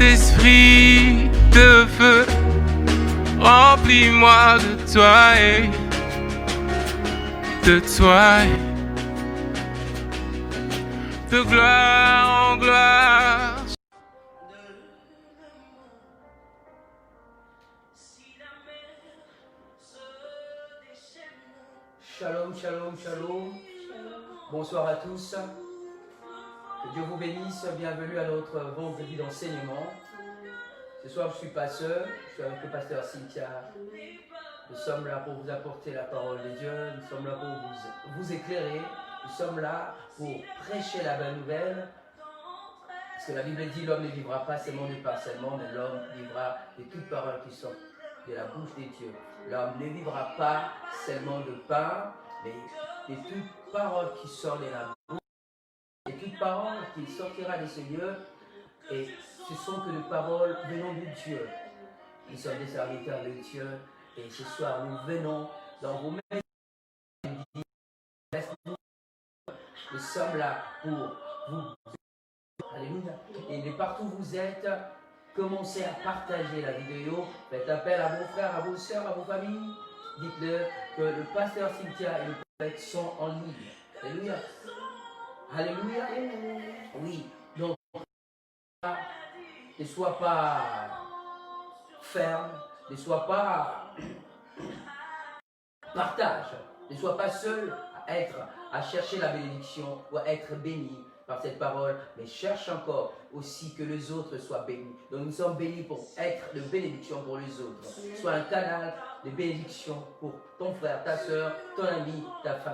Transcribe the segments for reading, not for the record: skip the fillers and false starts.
Saint-Esprit de feu, remplis-moi de toi et de toi, de gloire en gloire. Shalom, shalom, shalom. Bonsoir à tous. Que Dieu vous bénisse. Bienvenue à notre vendredi d'enseignement. Ce soir, je suis pasteur. Je suis avec le pasteur Cynthia. Nous sommes là pour vous apporter la parole de Dieu. Nous sommes là pour vous éclairer. Nous sommes là pour prêcher la bonne nouvelle. Parce que la Bible dit l'homme ne vivra pas seulement de pain seulement, mais l'homme vivra de toute parole qui sort de la bouche des dieux. L'homme ne vivra pas seulement de pain, mais de toute parole qui sort de la bouche. Et toute parole qui sortira de ce lieu, et ce sont que des paroles venant de Dieu. Nous sommes des serviteurs de Dieu, et ce soir nous venons dans vos maisons. Nous sommes là pour vous. Alléluia. Et de partout où vous êtes, commencez à partager la vidéo. Faites appel à vos frères, à vos soeurs, à vos familles. Dites-leur que le pasteur Cynthia et le prophète sont en ligne. Alléluia. Alléluia. Oui. Donc, ne sois pas ferme, ne sois pas partage, ne sois pas seul à chercher la bénédiction ou à être béni par cette parole, mais cherche encore aussi que les autres soient bénis. Donc nous sommes bénis pour être de bénédiction pour les autres. Sois un canal de bénédiction pour ton frère, ta soeur, ton ami, ta famille.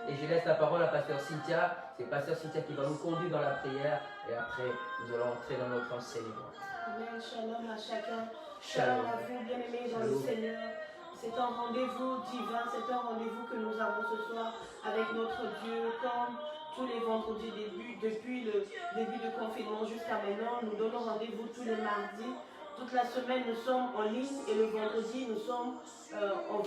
Et je laisse la parole à pasteur Cynthia. C'est pasteur Cynthia qui va nous conduire dans la prière et après nous allons entrer dans notre enseignement. Amen. Shalom à chacun. Shalom à vous, bien-aimés dans le Seigneur. C'est un rendez-vous divin, c'est un rendez-vous que nous avons ce soir avec notre Dieu, comme tous les vendredis depuis le début du confinement jusqu'à maintenant. Nous donnons rendez-vous tous les mardis. Toute la semaine, nous sommes en ligne et le vendredi, nous sommes en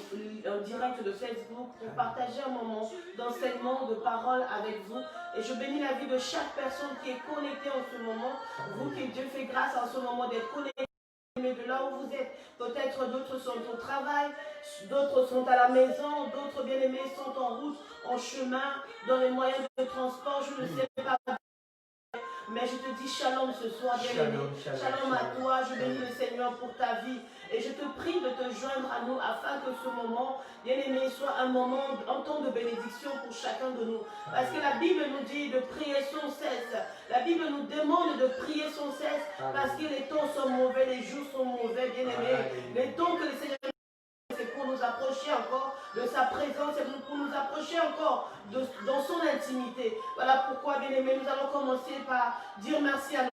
direct de Facebook pour partager un moment d'enseignement, de parole avec vous. Et je bénis la vie de chaque personne qui est connectée en ce moment. Vous que Dieu fait grâce en ce moment d'être connecté. Mais de là où vous êtes, peut-être d'autres sont au travail, d'autres sont à la maison, d'autres bien-aimés sont en route, en chemin, dans les moyens de transport, je ne sais pas. Mais je te dis shalom ce soir, bien-aimé. Shalom à toi, je bénis le Seigneur pour ta vie. Et je te prie de te joindre à nous afin que ce moment, bien-aimé, soit un moment, un temps de bénédiction pour chacun de nous. Parce que la Bible nous dit de prier sans cesse. La Bible nous demande de prier sans cesse parce que les temps sont mauvais, les jours sont mauvais, bien-aimé. Les temps que le Seigneur c'est pour nous approcher encore de sa présence, c'est pour nous approcher encore dans son intimité. Voilà pourquoi, bien-aimés, nous allons commencer par dire merci à nous.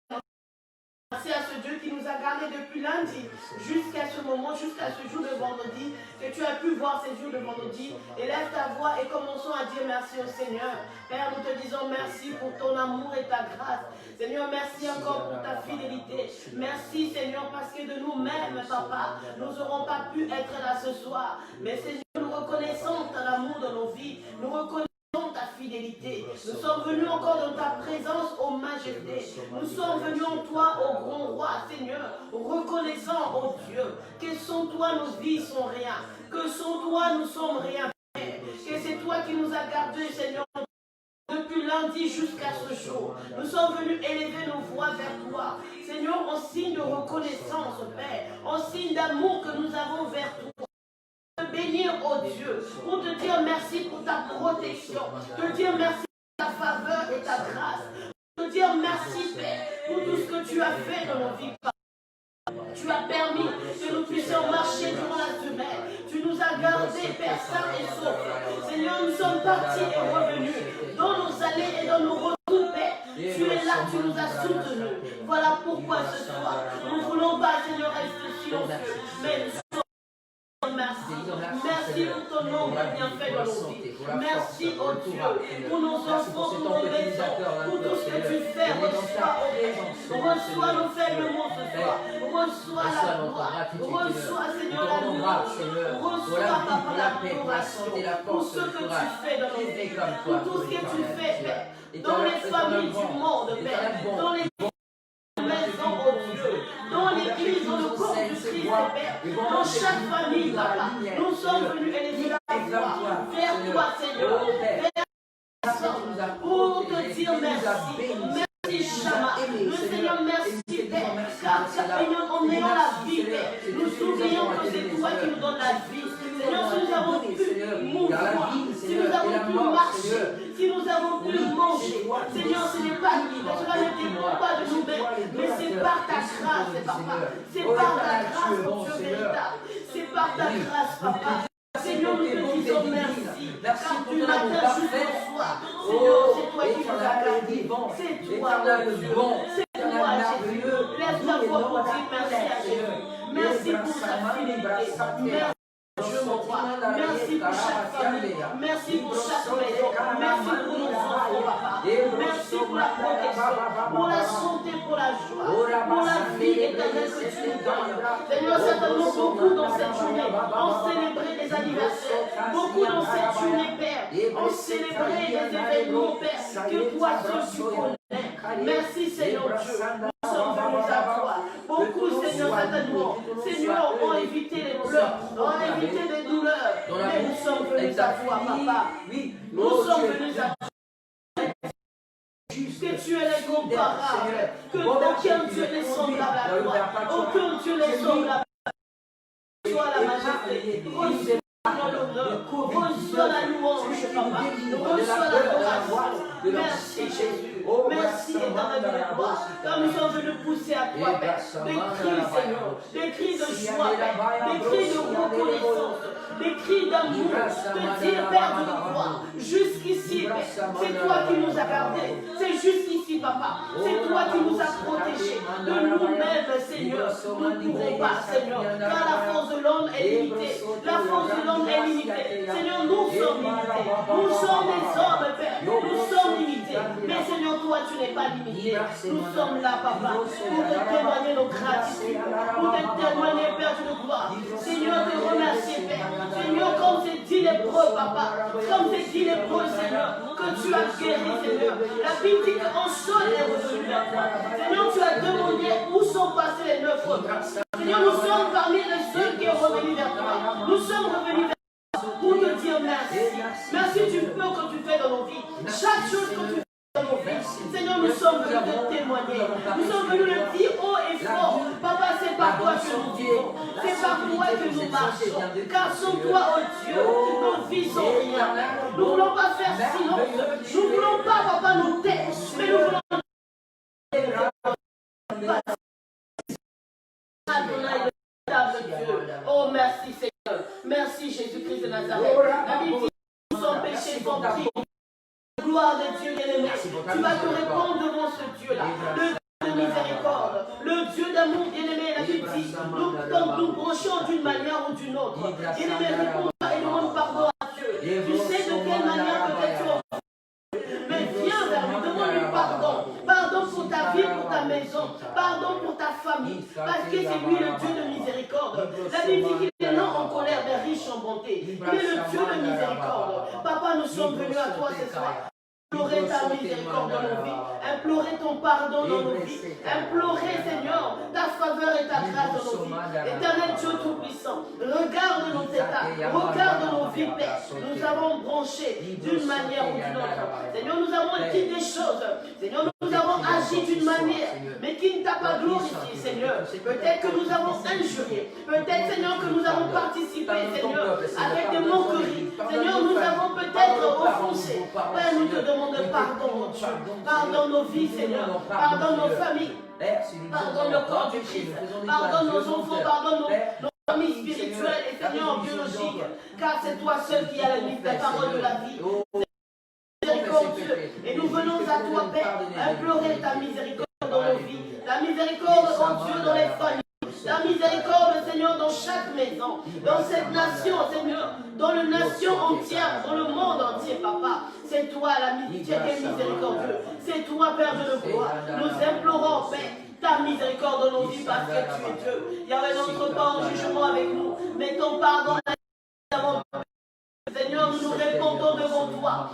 Merci à ce Dieu qui nous a gardés depuis lundi jusqu'à ce moment, jusqu'à ce jour de vendredi, que tu as pu voir ces jours de vendredi. Élève ta voix et commençons à dire merci au Seigneur. Père, nous te disons merci pour ton amour et ta grâce. Seigneur, merci encore pour ta fidélité. Merci, Seigneur, parce que de nous-mêmes, Papa, nous n'aurons pas pu être là ce soir. Mais Seigneur, nous reconnaissons ton amour dans nos vies. Nous reconnaissons ta fidélité. Nous sommes venus encore dans ta présence, ô majesté. Nous sommes venus en toi, ô grand roi, Seigneur, reconnaissant, ô Dieu, que sans toi nos vies sont rien, que sans toi nous sommes rien, que c'est toi qui nous as gardés, Seigneur, depuis lundi jusqu'à ce jour. Nous sommes venus élever nos voix vers toi, Seigneur, en signe de reconnaissance, Père, en signe d'amour que nous avons vers toi. Te bénir, oh Dieu, pour te dire merci pour ta protection, te dire merci pour ta faveur et ta grâce, te dire merci, Père, pour tout ce que tu as fait dans nos vies. Tu as permis que nous puissions marcher durant la semaine. Tu nous as gardés, Père, sains et saufs. Seigneur, nous sommes partis et revenus dans nos allées et dans nos retours, Père. Tu es là, tu nous as soutenus. Voilà pourquoi ce soir, nous ne voulons pas, Seigneur, rester silencieux, mais merci. Merci pour ton nombre de bienfaits dans nos vies. Merci, oh Dieu, pour nos enfants, pour nos maisons, pour tout ce que tu fais. Reçois, oh Dieu. Reçois nos faibles mots ce soir. Reçois la gloire. Reçois, Seigneur, la louange. Reçois, Papa, l'adoration pour ce que tu fais dans nos vies. Pour tout ce que tu fais, Père. Dans les familles du monde, Père. Dans les maisons, Père. Dans chaque famille, Papa, nous sommes venus élever la voix vers toi, Seigneur. Pour te dire merci. Merci, Chama. Le Seigneur, merci, Père. Car Seigneur, en ayant la vie, Père, nous souvenons que c'est toi qui nous donnes la vie. Seigneur, si nous avons pu mouvoir, si nous avons pu marcher, si nous avons pu manger, Seigneur, ce n'est pas cela ne dépend pas de nous-mêmes, mais c'est par ta grâce, Papa. C'est par ta grâce, mon Dieu véritable. C'est par ta grâce, Papa. Seigneur, nous te disons merci. Car du matin jusqu'au soir, Seigneur, c'est toi qui nous as gardés. C'est toi, mon Dieu. C'est toi, Jésus. Laisse ta voix pour dire merci à Jésus. Merci pour sa fidélité. Merci. Dieu mon roi, merci pour chaque famille, merci pour chaque maison, merci pour nos enfants, Papa, merci pour la protection, pour la santé, pour la joie, pour la vie éternelle que tu nous donnes. Seigneur, certainement beaucoup dans cette journée ont célébré des anniversaires, beaucoup dans cette journée, Père, ont célébré des événements, Père, que toi seul tu connais. Merci Seigneur Dieu, nous sommes venus à toi. Beaucoup, Seigneur, certainement, Seigneur, ont évité les pleurs, ont évité les douleurs, mais nous sommes venus à toi, Papa. Nous sommes venus à toi. Que tu es l'incomparable, que aucun Dieu n'est semblable à toi, aucun Dieu n'est semblable à toi. Sois la majesté, reçois l'honneur, reçois la louange, Papa, reçois l'adoration. Merci Jésus. Merci éternel de la gloire, car nous sommes venus pousser à toi, Père, des cris, Seigneur, des cris de joie, Père, des cris de reconnaissance, des cris d'amour, de dire, Père de gloire, jusqu'ici, Père, c'est toi qui nous as gardés, c'est jusqu'ici, Papa, c'est toi qui nous as protégés, de nous-mêmes, Seigneur, nous ne pourrons pas, Seigneur, car la force de l'homme est limitée, la force de l'homme est limitée, Seigneur, nous sommes limités, nous sommes des hommes, Père, nous sommes limités, mais Seigneur, toi, tu n'es pas limité. Nous sommes là, Papa, pour te témoigner nos gratitudes, pour te témoigner, Père de gloire. Seigneur, te remercier, Père. Seigneur, comme c'est dit l'hébreu, Papa, comme c'est dit l'hébreu, Seigneur, que tu as guéri, Seigneur. La Bible dit qu'en sol est revenu vers toi. Seigneur, tu as demandé où sont passés les 9 autres. Seigneur, nous sommes parmi les seuls qui sont revenus vers toi. Nous sommes revenus vers toi pour te dire merci. Merci du peu que tu fais dans nos vies. Chaque chose que tu fais. Seigneur, nous sommes venus te témoigner. Nous sommes venus le dire haut et fort. Papa, c'est par toi que nous vivons. C'est par toi que nous marchons. Car sans toi, oh Dieu, nos vies sont rien. Nous ne voulons pas faire silence. Nous ne voulons pas, Papa, nous taire. Mais nous voulons. Oh, merci Seigneur. Merci Jésus-Christ de Nazareth. La Bible dit que nous sommes péchés sans prix. Gloire de Dieu bien-aimé, tu vas te répondre devant ce Dieu-là, le Dieu de miséricorde, le Dieu d'amour bien-aimé. La Bible dit, quand nous branchons d'une manière ou d'une autre, bien-aimé, réponds et demande pardon à Dieu. Tu sais de quelle manière peut-être tu as, mais viens vers lui, demande-lui pardon. Pardon pour ta vie, pour ta maison, pardon pour ta famille, parce que c'est lui le Dieu de miséricorde. La Bible dit qu'il est lent en colère, mais riche en bonté. Il est le Dieu de miséricorde. Papa, nous sommes venus à toi ce soir. Implorer ta miséricorde dans nos vies, implorer ton pardon dans nos vies, implorer, Seigneur, ta faveur et ta grâce dans nos vies. Éternel Dieu Tout-Puissant, regarde nos états, regarde nos vies, Père. Nous avons branché d'une manière ou d'une autre. Seigneur, nous avons dit des choses. Seigneur, nous avons agi d'une manière, mais qui ne t'a pas glorifié, Seigneur. Peut-être que nous avons injurié. Peut-être, Seigneur, que nous avons participé, Seigneur, avec des moqueries. Seigneur, nous avons peut-être offensé. Père, nous te demandons pardon, mon Dieu. Pardonne nos vies, Seigneur. Pardonne nos familles. Pardonne le corps du Christ. Pardonne nos enfants. Pardonne nos familles spirituelles et Seigneur biologiques. Car c'est toi seul qui as la parole de la vie. Miséricordieux. Et nous venons à toi, Père, implorer ta miséricorde dans nos vies. La miséricorde, oh Dieu, dans les familles. La miséricorde, Seigneur, dans chaque maison, dans cette nation, Seigneur, dans la nation entière, dans le monde entier, Papa. C'est toi la miséricordieux. C'est toi, Père de gloire. Nous implorons, Père, ta miséricorde dans nos vies parce que tu es Dieu. Il y avait notre pas en jugement avec nous, mais ton pardon, Seigneur, nous nous répondons devant toi.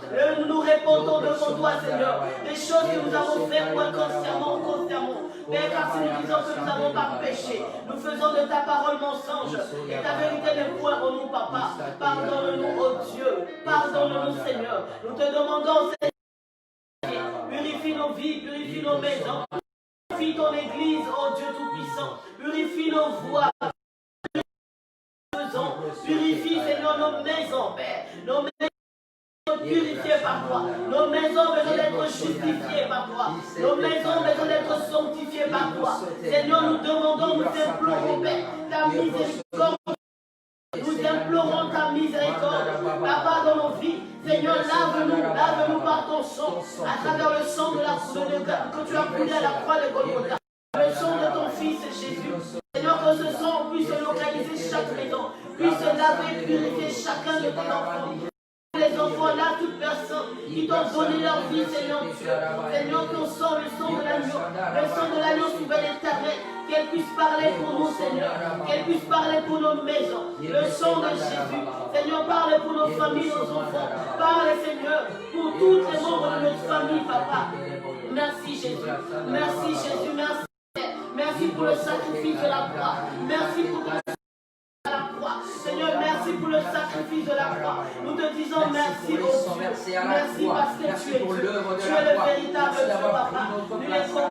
Nous répondons devant toi, Seigneur, des choses que nous avons faites inconsciemment ou consciemment. Père, car si nous disons que nous n'avons pas péché, nous faisons de ta parole mensonge et ta vérité n'est point en nous, Papa. Pardonne-nous, oh Dieu. Pardonne-nous, Seigneur. Nous te demandons, Seigneur, purifie nos vies, purifie nos maisons. Purifie ton Église, oh Dieu Tout-Puissant. Purifie nos voies. Purifie, Seigneur, nos maisons, Père. Nos maisons sont purifiées par toi. Nos maisons ont besoin d'être justifiées par toi. Nos maisons ont besoin d'être sanctifiées par toi. Seigneur, nous demandons, nous implorons, Père, ta miséricorde. Nous implorons ta miséricorde. Papa, dans nos vies, Seigneur, lave-nous par ton sang, à travers le sang de la que tu as coulé à la croix de Golgotha. Le sang de ton Fils Jésus. Seigneur, que ce sang puisse localiser chaque maison, puisse laver, purifier chacun de tes enfants. Les enfants là, toute personne qui t'ont donné leur vie, Seigneur Dieu. Seigneur, ton sang, le sang de l'agneau souverain éternel, qu'elle puisse parler pour nous, Seigneur, qu'elle puisse parler pour nos maisons. Le sang de Jésus, Seigneur, parle pour nos familles, nos enfants. Parle, Seigneur, pour tous les membres de notre famille, Papa. Merci Jésus, merci Jésus, merci. Merci pour le sacrifice de la croix. Merci pour ton sacrifice de la croix. Seigneur, merci pour le sacrifice de la croix. Nous te disons merci, oh Dieu. Merci parce que tu es Dieu. Tu es le véritable Dieu, Papa. Nous les sommes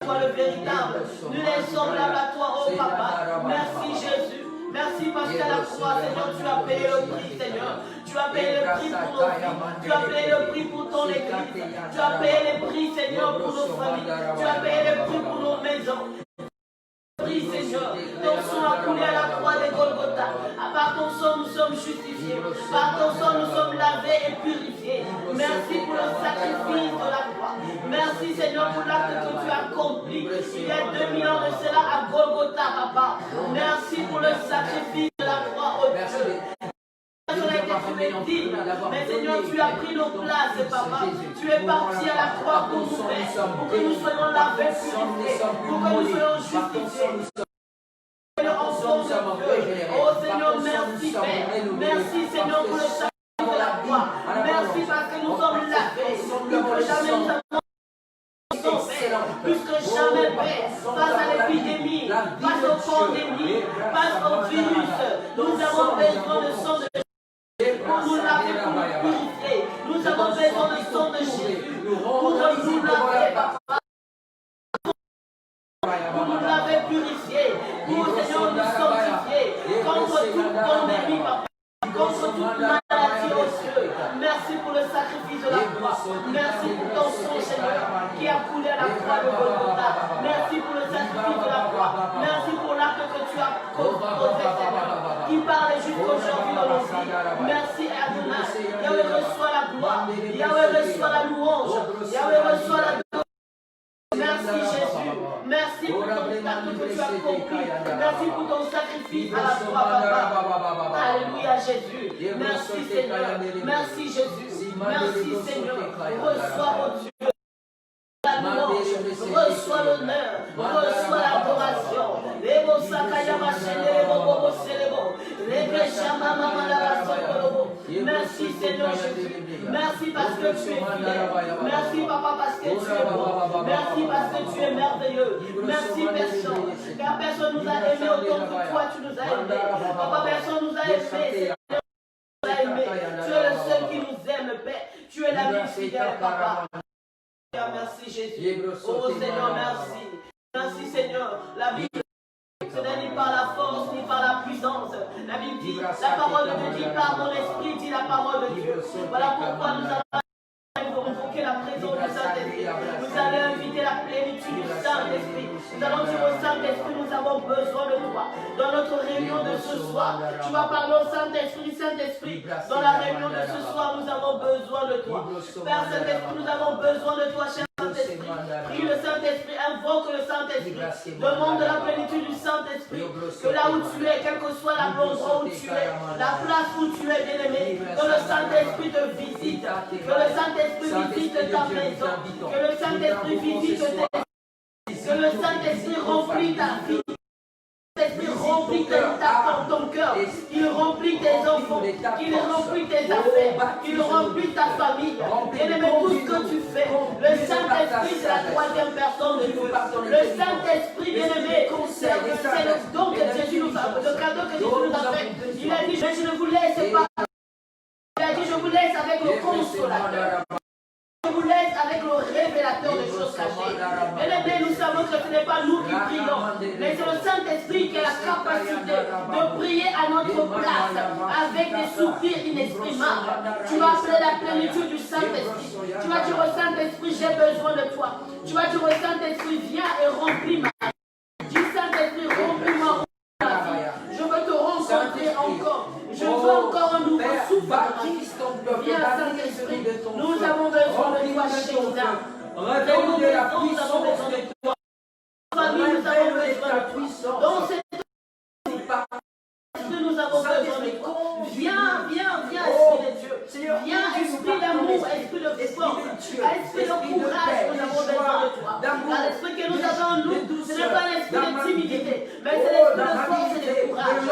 toi le véritable. Nous les sommes là, toi, oh Papa. Merci Jésus. Merci parce qu'à la croix, Seigneur, tu as payé le prix, Seigneur. Tu as payé le prix pour nos vies. Tu as payé le prix pour ton Église. Tu as payé le prix, Seigneur, pour nos familles. Tu as payé le prix pour nos maisons. Seigneur, ton sang a coulé à la croix de Golgotha. Par ton sang, nous sommes justifiés. Par ton sang, nous sommes lavés et purifiés. Merci pour le sacrifice de la croix. Merci, Seigneur, pour l'acte que tu as accompli il y a 2000 ans de cela à Golgotha, Papa. Merci pour le sacrifice de la croix, oh Dieu. Mais Seigneur, tu as pris nos places, Papa. Tu es parti à la croix pour nous faire, pour que nous soyons lavés, purifiés, pour que nous soyons justifiés. Oh Seigneur, merci Père. Merci Seigneur pour le sacrifice de la croix. Merci parce que nous sommes lavés. Plus que jamais nous avons plus que jamais, Père, face à l'épidémie, face aux pandémies, face au virus, nous avons besoin de sang de pour nous laver, pour nous purifier. Nous avons besoin de sang de Jésus pour nous laver, Papa. Pour nous laver, purifier, pour Seigneur nous sanctifier contre toute pandémie, Papa, contre toute maladie aux cieux. Merci pour le sacrifice de la croix. Merci pour ton sang, Seigneur, qui a coulé à la croix de Golgotha. Merci pour le sacrifice de la croix. Merci pour l'acte que tu as posé, Seigneur, qui parle jusqu'aujourd'hui dans nos vies. Merci, Adonai. Yahweh reçoit la gloire. Yahweh reçoit la louange. Yahweh reçoit la gloire. Merci Jésus. Merci pour ton acte que tu as accompli. Merci pour ton sacrifice à la croix, Papa. Alléluia Jésus. Merci Seigneur. Merci Jésus. Merci Seigneur. Reçois, oh Dieu, la louange. Reçois l'honneur. Reçois l'adoration. Merci Seigneur Jésus. Merci parce que tu es fidèle. Merci Papa parce que tu es bon. Merci parce que tu es merveilleux. Merci personne. Car personne nous a aimés autant que toi tu nous as aimés. Papa, personne nous a aimés. Tu es le seul qui nous aime, Père. Tu es l'ami fidèle, Papa. Merci Jésus. Oh Seigneur, merci. Merci Seigneur. La Bible ce n'est ni par la force, ni par la puissance. La Bible dit, la parole de Dieu dit, par mon esprit dit la parole de Dieu. Voilà pourquoi nous allons invoquer la présence du Saint-Esprit. Nous allons inviter la plénitude du Saint-Esprit. Nous allons dire au Saint-Esprit, nous avons besoin de toi. Dans notre réunion de ce soir, tu vas parler au Saint-Esprit, Saint-Esprit. Dans la réunion de ce soir, nous avons besoin de toi. Père Saint-Esprit, nous avons besoin de toi, cher Saint-Esprit. Prie le Saint-Esprit, invoque le Saint-Esprit. Demande de la plénitude du Saint-Esprit. Que là où tu es, quel que soit l'endroit où tu es, la place où tu es, bien-aimé, que le Saint-Esprit te visite. Que le Saint-Esprit visite ta maison. Que le Saint-Esprit visite tes... Que le Saint-Esprit remplit ta vie. Esprit remplit ton cœur, il remplit tes enfants, il remplit tes affaires, il remplit ta famille. Bien-aimé, tout ce que tu fais, le Saint-Esprit, c'est la troisième personne de Dieu. Le Saint-Esprit, bien-aimé, c'est le don que Jésus nous a fait, le cadeau que Jésus nous a fait. Il a dit, mais je ne vous laisse pas. Il a dit, je vous laisse avec le consolateur. Je vous laisse avec le révélateur des choses cachées. Bien-aimés, nous savons que ce n'est pas nous qui prions, mais c'est le Saint-Esprit qui a la capacité de prier à notre place avec des soupirs inexprimables. Tu vas appeler la plénitude du Saint-Esprit. Tu vas dire au Saint-Esprit, j'ai besoin de toi. Tu vas dire au Saint-Esprit, viens et remplis ma vie. Dis Saint-Esprit, remplis-moi ma vie. Je veux te rencontrer encore. Je veux encore un nouveau souffle. Viens Saint-Esprit, nous avons besoin de toi, Shekinah. Dans nos maisons, nous avons besoin de toi. Dans nos familles, nous avons besoin de toi. Dans cette nous avons besoin de toi. Viens, Esprit de Dieu. Viens, Esprit d'amour, Esprit de force, Esprit de courage, nous avons besoin de toi. Car l'Esprit que nous avons en nous, ce n'est pas l'esprit de timidité, mais c'est l'esprit de force et de courage.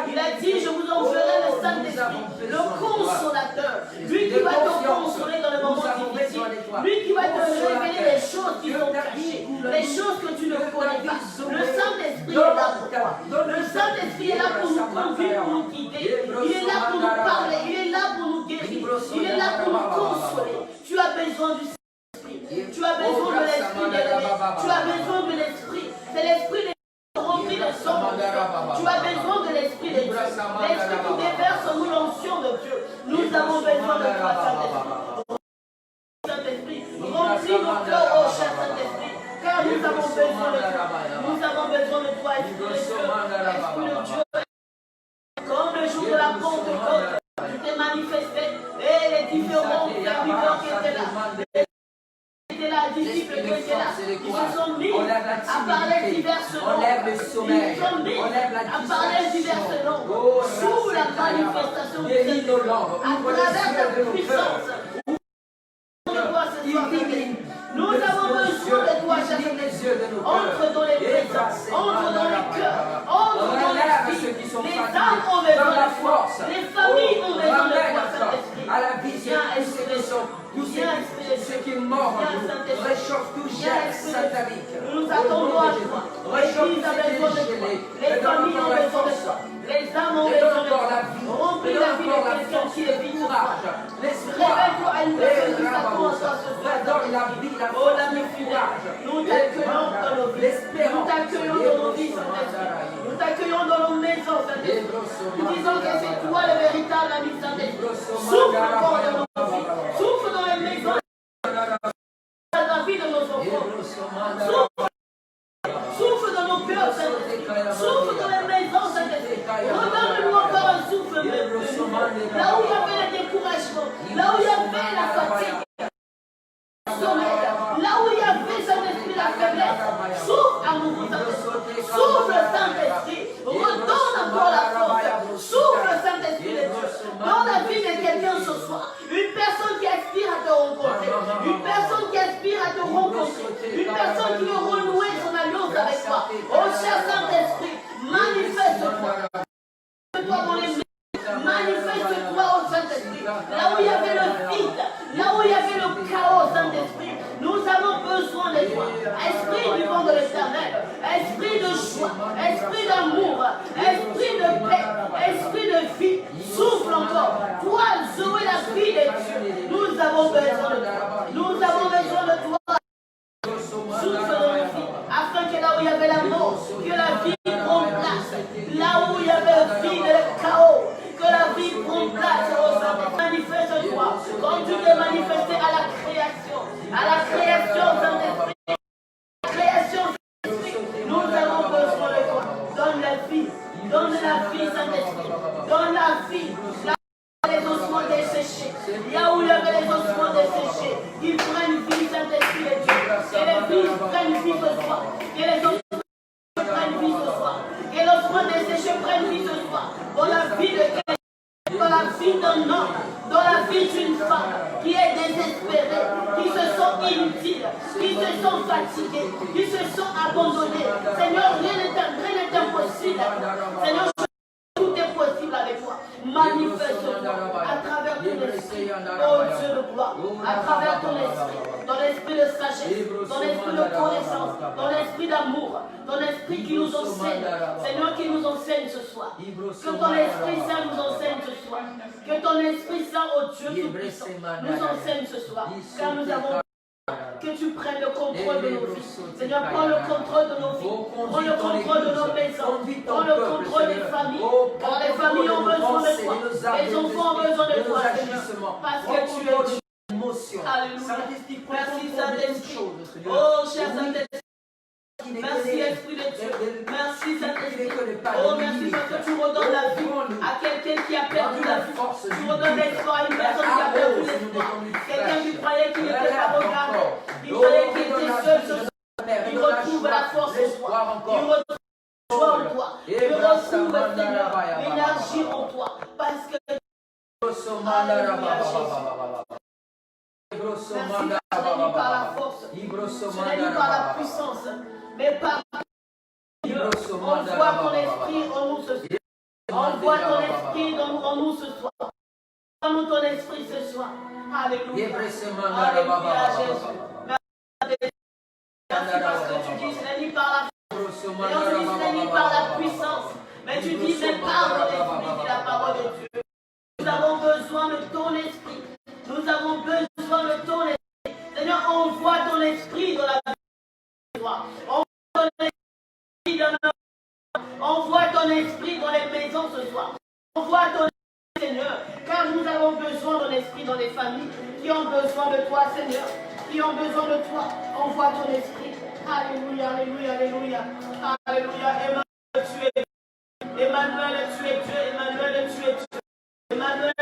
Il a dit, je vous enverrai le Saint-Esprit, le consolateur, lui qui va te consoler dans le moment difficile, lui qui va te révéler les choses qui sont cachées, les choses que tu ne connais pas. Le Saint-Esprit est là pour toi. Le Saint-Esprit est là pour nous conduire, pour nous guider. Il est là pour nous parler, il est là pour nous guérir, il est là pour nous consoler. Tu as besoin du Saint-Esprit, tu as besoin de l'Esprit de l'Esprit, tu as besoin de l'Esprit. C'est l'Esprit de rempli de son nom. Tu as besoin de l'Esprit de Dieu, l'Esprit qui déverse en nous l'onction de Dieu. Nous avons besoin de toi, Saint-Esprit. Remplis nos cœurs, oh cher Saint-Esprit, car nous avons besoin de toi. Nous avons besoin de toi, Esprit de Dieu, Esprit de Dieu. Comme le jour de la Pentecôte, tu t'es manifesté et les différents serviteurs qui étaient là, disciples qui étaient là, ils se sont mis à parler divers noms. Ils se sont mis à parler divers noms sous la manifestation de cette à travers ta puissance. Nous avons besoin de toi, cher Saint-Esprit. Entre dans les maisons, entre dans les cœurs, entre dans les vies. Les âmes ont besoin de toi. Les familles ont besoin de toi, Saint-Esprit. Viens, Esprit de Dieu. Viens, Esprit de Dieu. Ce qui est mort en nous, réchauffe tout geste satanique. Nous nous attendons à toi. L'Église a besoin de toi. Les familles ont besoin de toi. Les âmes ont besoin de toi. Remplis la vie de quelqu'un qui est vide. Révèle-toi à une personne qui s'attend à toi ce soir. Oh, l'ami fidèle, nous t'accueillons dans nos vies. Nous t'accueillons dans nos vies, Saint-Esprit. Nous t'accueillons dans nos maisons, Saint-Esprit. Nous disons que c'est toi le véritable ami Saint-Esprit. Souffle encore dans nos vies. Souffle dans les maisons. Dans la vie de nos enfants. Souffle dans nos cœurs, Saint-Esprit. Souffle dans les maisons, Saint-Esprit. Redonne-nous encore un souffle. Là où il y avait le découragement, là où il y avait la fatigue, là où il y avait, Saint-Esprit, la faiblesse, souffle à nouveau, Saint-Esprit. Souffle, Saint-Esprit. Redonne encore la force. Souffle, Saint-Esprit de Dieu. Dans la vie de quelqu'un ce soir, une personne qui aspire à te rencontrer, une personne qui aspire à te rencontrer, une personne qui veut renouer son alliance avec toi. Oh cher Saint-Esprit, manifeste-toi. Manifeste-toi dans les mains. Manifeste-toi au Saint-Esprit. Là où il y avait le vide, là où il y avait le chaos, Saint-Esprit, nous avons besoin de toi. Esprit vivant de l'Éternel, esprit de joie, esprit d'amour, esprit de paix, esprit de vie, souffle encore. Toi, Zoé, la vie de Dieu, nous avons besoin de toi. Nous avons besoin de toi. Souffle dans nos vies, afin que là où il y avait la mort, que la vie prenne place. Là où il y avait le vide et le chaos, que la vie prenne place. Oh Saint-Esprit, manifeste-toi comme tu t'es manifesté à la création. À la création, Saint-Esprit. Création, Saint-Esprit. Nous avons besoin de toi. Donne la vie. Donne la vie, Saint-Esprit. Donne la vie. Là où il y avait les ossements desséchés. Là où il y avait les ossements desséchés. se sont fatigués, qui se sont abandonnés. Seigneur, rien n'est impossible. Seigneur, tout est possible avec toi. Manifeste-toi à travers ton esprit, oh Dieu de gloire, à travers ton esprit, dans l'esprit de sagesse, dans l'esprit de connaissance, dans l'esprit d'amour, dans l'esprit qui nous enseigne. Seigneur, qui nous enseigne ce soir. Que ton Esprit Saint nous enseigne ce soir. Que ton Esprit Saint, oh Dieu Tout-Puissant, nous enseigne ce soir. Car nous avons que tu prennes le contrôle de nos vies. Seigneur, prends le contrôle de nos vies. Prends le contrôle de nos maisons. Prends le contrôle des familles. Car les familles ont besoin de toi. Les enfants ont besoin de toi, Seigneur. Parce que tu es Dieu. Alléluia. Merci, Saint-Esprit. Oh, cher Saint-Esprit. Merci, Esprit de Dieu. Merci, Saint-Esprit. Oh, merci parce que tu redonnes la vie à quelqu'un qui a perdu la vie. Tu redonnes l'espoir à une personne qui a perdu l'espoir. Quelqu'un qui croyait qu'il n'était pas regardé. Il croyait qu'il était seul ce soir. Il retrouve la force en toi. Il retrouve la joie en toi. Il retrouve, Seigneur, l'énergie en toi. Parce que Alléluia, Jésus. Merci, ce n'est ni par la force, ce n'est ni par la puissance, mais par Dieu. Envoie ton esprit en nous ce soir. Envoie ton esprit en nous ce soir. Envoie-nous ton esprit ce soir. Alléluia. Alléluia, Jésus. Merci parce que tu dis, ce n'est ni par la force, et on dit, ce n'est ni par la puissance, mais tu dis, mais par ton esprit, dit la parole de Dieu. Nous avons besoin de ton esprit. Nous avons besoin de ton esprit. Seigneur, envoie ton esprit dans la vie. Envoie ton esprit dans nos... Envoie ton esprit dans les maisons ce soir. Envoie ton esprit, Seigneur. Car nous avons besoin de ton esprit dans les familles qui ont besoin de toi, Seigneur. Qui ont besoin de toi. Envoie ton esprit. Alléluia, alléluia, alléluia. Alléluia. Emmanuel, tu es Dieu. Emmanuel, tu es Dieu. Emmanuel, tu es Dieu. Emmanuel,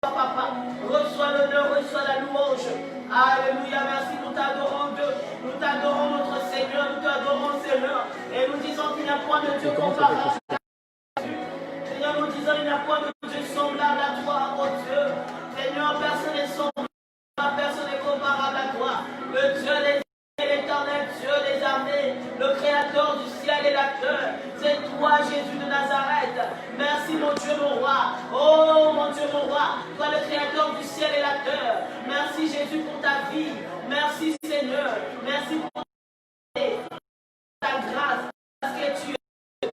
Papa, reçois l'honneur, reçois la louange. Alléluia, merci, nous t'adorons Dieu. Nous t'adorons notre Seigneur, nous t'adorons Seigneur. Et nous disons qu'il n'y a point de Dieu comparable à toi. Seigneur, nous disons qu'il n'y a point de Dieu semblable à toi, oh Dieu. Seigneur, personne n'est semblable, personne n'est comparable à toi. Le Dieu des l'éternel Dieu des armées, le créateur du ciel et la terre. C'est toi, Jésus de Nazareth. Merci, mon Dieu, mon roi. Oh, mon Dieu, mon roi. Toi, le créateur du ciel et la terre. Merci, Jésus, pour ta vie. Merci, Seigneur. Merci pour ta grâce. Parce que tu es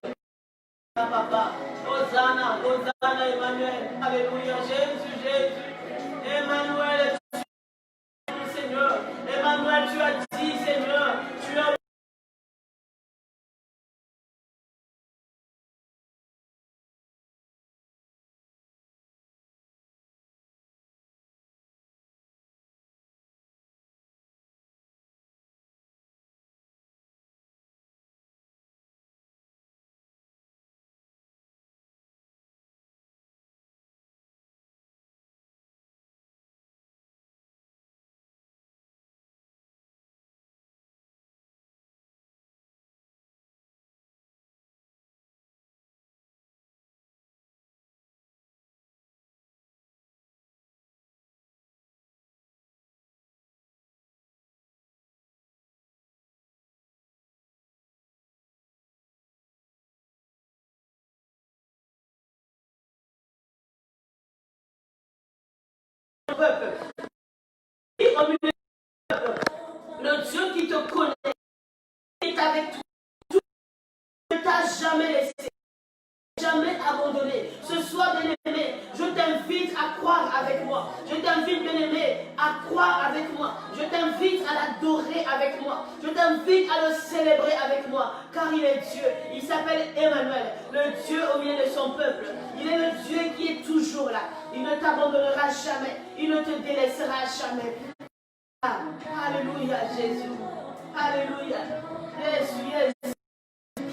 Papa. Hosanna, Hosanna, Emmanuel. Alléluia, Jésus, Jésus. Emmanuel, Seigneur. Emmanuel, tu as dit, Seigneur, tu as peuple. Le Dieu qui te connaît est avec toi. Tu ne t'as jamais laissé, jamais abandonné. Ce soir, bien-aimé, je t'invite à croire avec moi. Je t'invite, bien-aimé, à croire avec moi. Je t'invite à l'adorer avec moi. Je t'invite à le célébrer avec moi. Car il est Dieu. Il s'appelle Emmanuel, le Dieu au milieu de son peuple. Il est le Dieu qui est toujours là. Il ne t'abandonnera jamais. Il ne te délaissera jamais. Alléluia, Jésus. Alléluia. Jésus, Jésus.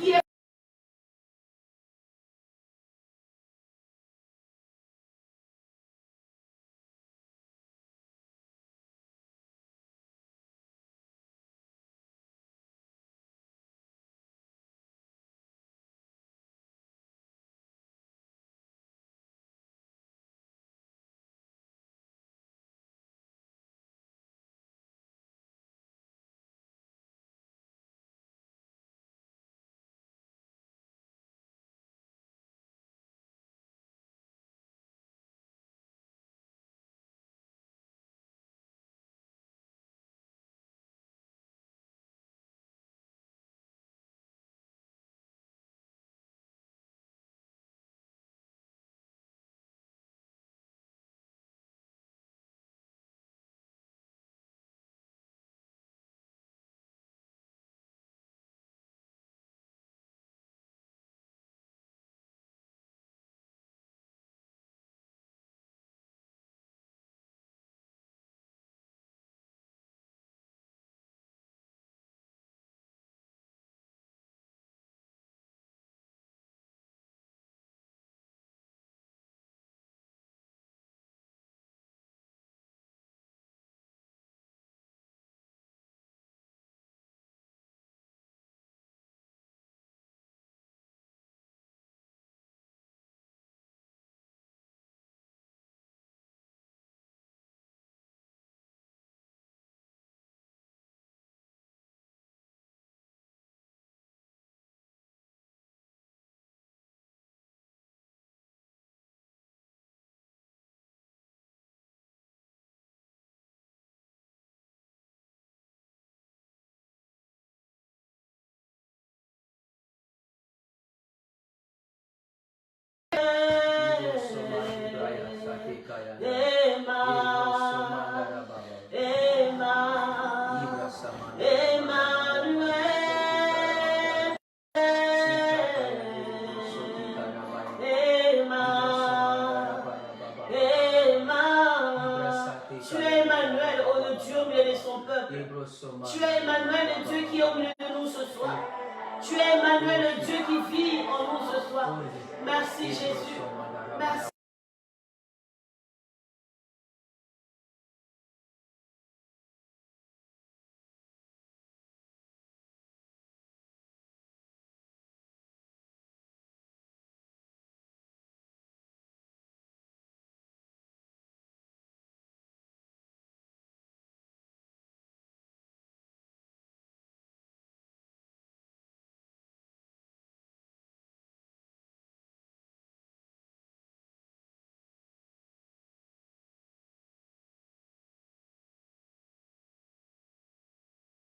Qui est peuple. Tu es Emmanuel, le Dieu qui est au milieu de nous ce soir. Tu es Emmanuel, le Dieu qui vit en nous ce soir. Merci Jésus. Merci.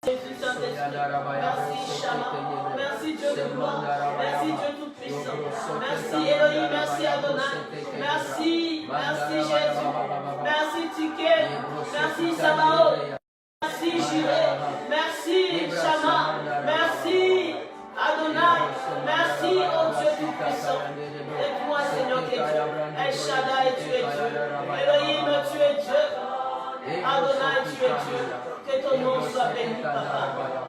Jésus Saint-Esprit, merci Shama, merci Dieu de gloire, merci Dieu tout-puissant, merci Elohim, merci Adonai, merci, merci Jésus, merci Tiké, merci Sabaoth, merci Jiré, merci Shama, merci Adonai, merci au Dieu tout-puissant. Et toi Seigneur qui es Dieu, El Shaddai tu es Dieu, Elohim tu es Dieu, Adonai tu es Dieu. Que ton nom soit béni, Papa.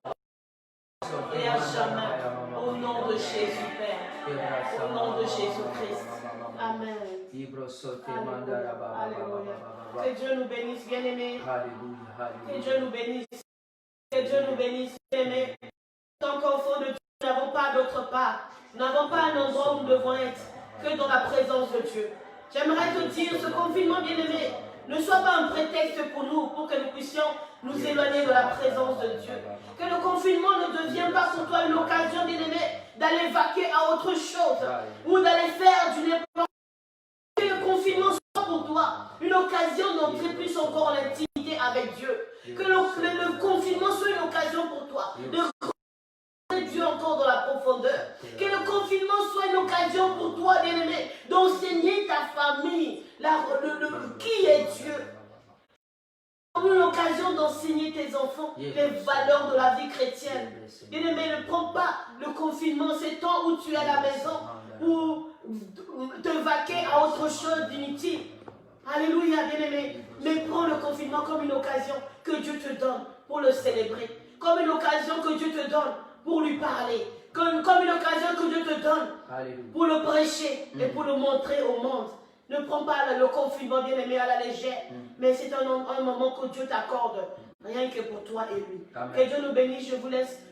Et à jamais, au nom de Jésus, Père. Au nom de Jésus-Christ. Amen. Alléluia. Que Dieu nous bénisse, bien-aimés. Que Dieu nous bénisse. Que Dieu nous bénisse, bien-aimés. Tant qu'enfants de Dieu, nous n'avons pas d'autre part. Nous n'avons pas un endroit où nous devons être que dans la présence de Dieu. J'aimerais te dire, ce confinement, bien-aimé, ne soit pas un prétexte pour nous, pour que nous puissions nous éloigner de la présence de Dieu. Que le confinement ne devienne pas pour toi une occasion, bien-aimé, d'aller vaquer à autre chose ou d'aller faire du n'importe quoi. Que le confinement soit pour toi une occasion d'entrer plus encore en intimité avec Dieu. Que le confinement soit une occasion pour toi de rencontrer Dieu encore dans la profondeur. Que le confinement soit une occasion pour toi, bien-aimé, d'enseigner ta famille qui est Dieu. Une occasion d'enseigner tes enfants les valeurs de la vie chrétienne. Bien-aimé, ne prends pas le confinement, ces temps où tu es à la maison, pour te vaquer à autre chose d'inutile. Alléluia, bien-aimé. Mais prends le confinement comme une occasion que Dieu te donne pour le célébrer. Comme une occasion que Dieu te donne pour lui parler. Comme une occasion que Dieu te donne pour le prêcher et pour le montrer au monde. Ne prends pas le confinement, bien-aimé, à la légère, mais c'est un moment que Dieu t'accorde, rien que pour toi et lui. Amen. Que Dieu nous bénisse.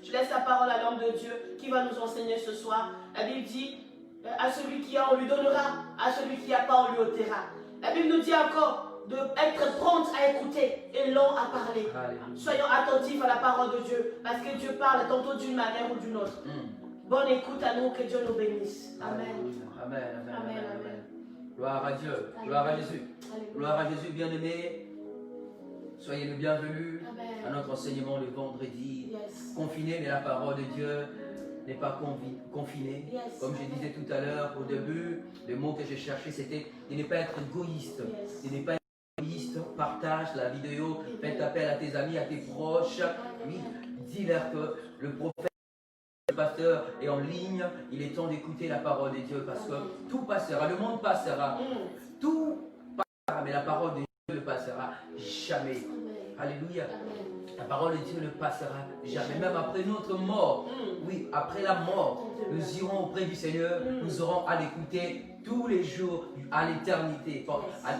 Je laisse la parole à l'homme de Dieu qui va nous enseigner ce soir. La Bible dit, à celui qui a, on lui donnera, à celui qui n'a pas, on lui ôtera. La Bible nous dit encore d'être prompte à écouter et lent à parler. Alléluia. Soyons attentifs à la parole de Dieu, parce que Dieu parle tantôt d'une manière ou d'une autre. Bonne écoute à nous, que Dieu nous bénisse. Amen. Amen, amen, amen, amen. Gloire à Dieu, gloire à Jésus. Gloire à Jésus, bien-aimé. Soyez le bienvenu à notre enseignement le vendredi. Confiné, mais la parole de Dieu n'est pas confinée. Comme je disais tout à l'heure, au début, le mot que j'ai cherché, c'était de ne pas être égoïste. De ne pas être égoïste. Partage la vidéo, faites appel à tes amis, à tes proches. Oui, dis-leur que le prophète, le pasteur est en ligne, il est temps d'écouter la parole de Dieu parce que tout passera, le monde passera, tout passera, mais la parole de Dieu ne passera jamais. Alléluia. La parole de Dieu ne passera jamais, même après notre mort. Oui, après la mort, nous irons auprès du Seigneur, nous aurons à l'écouter tous les jours à l'éternité.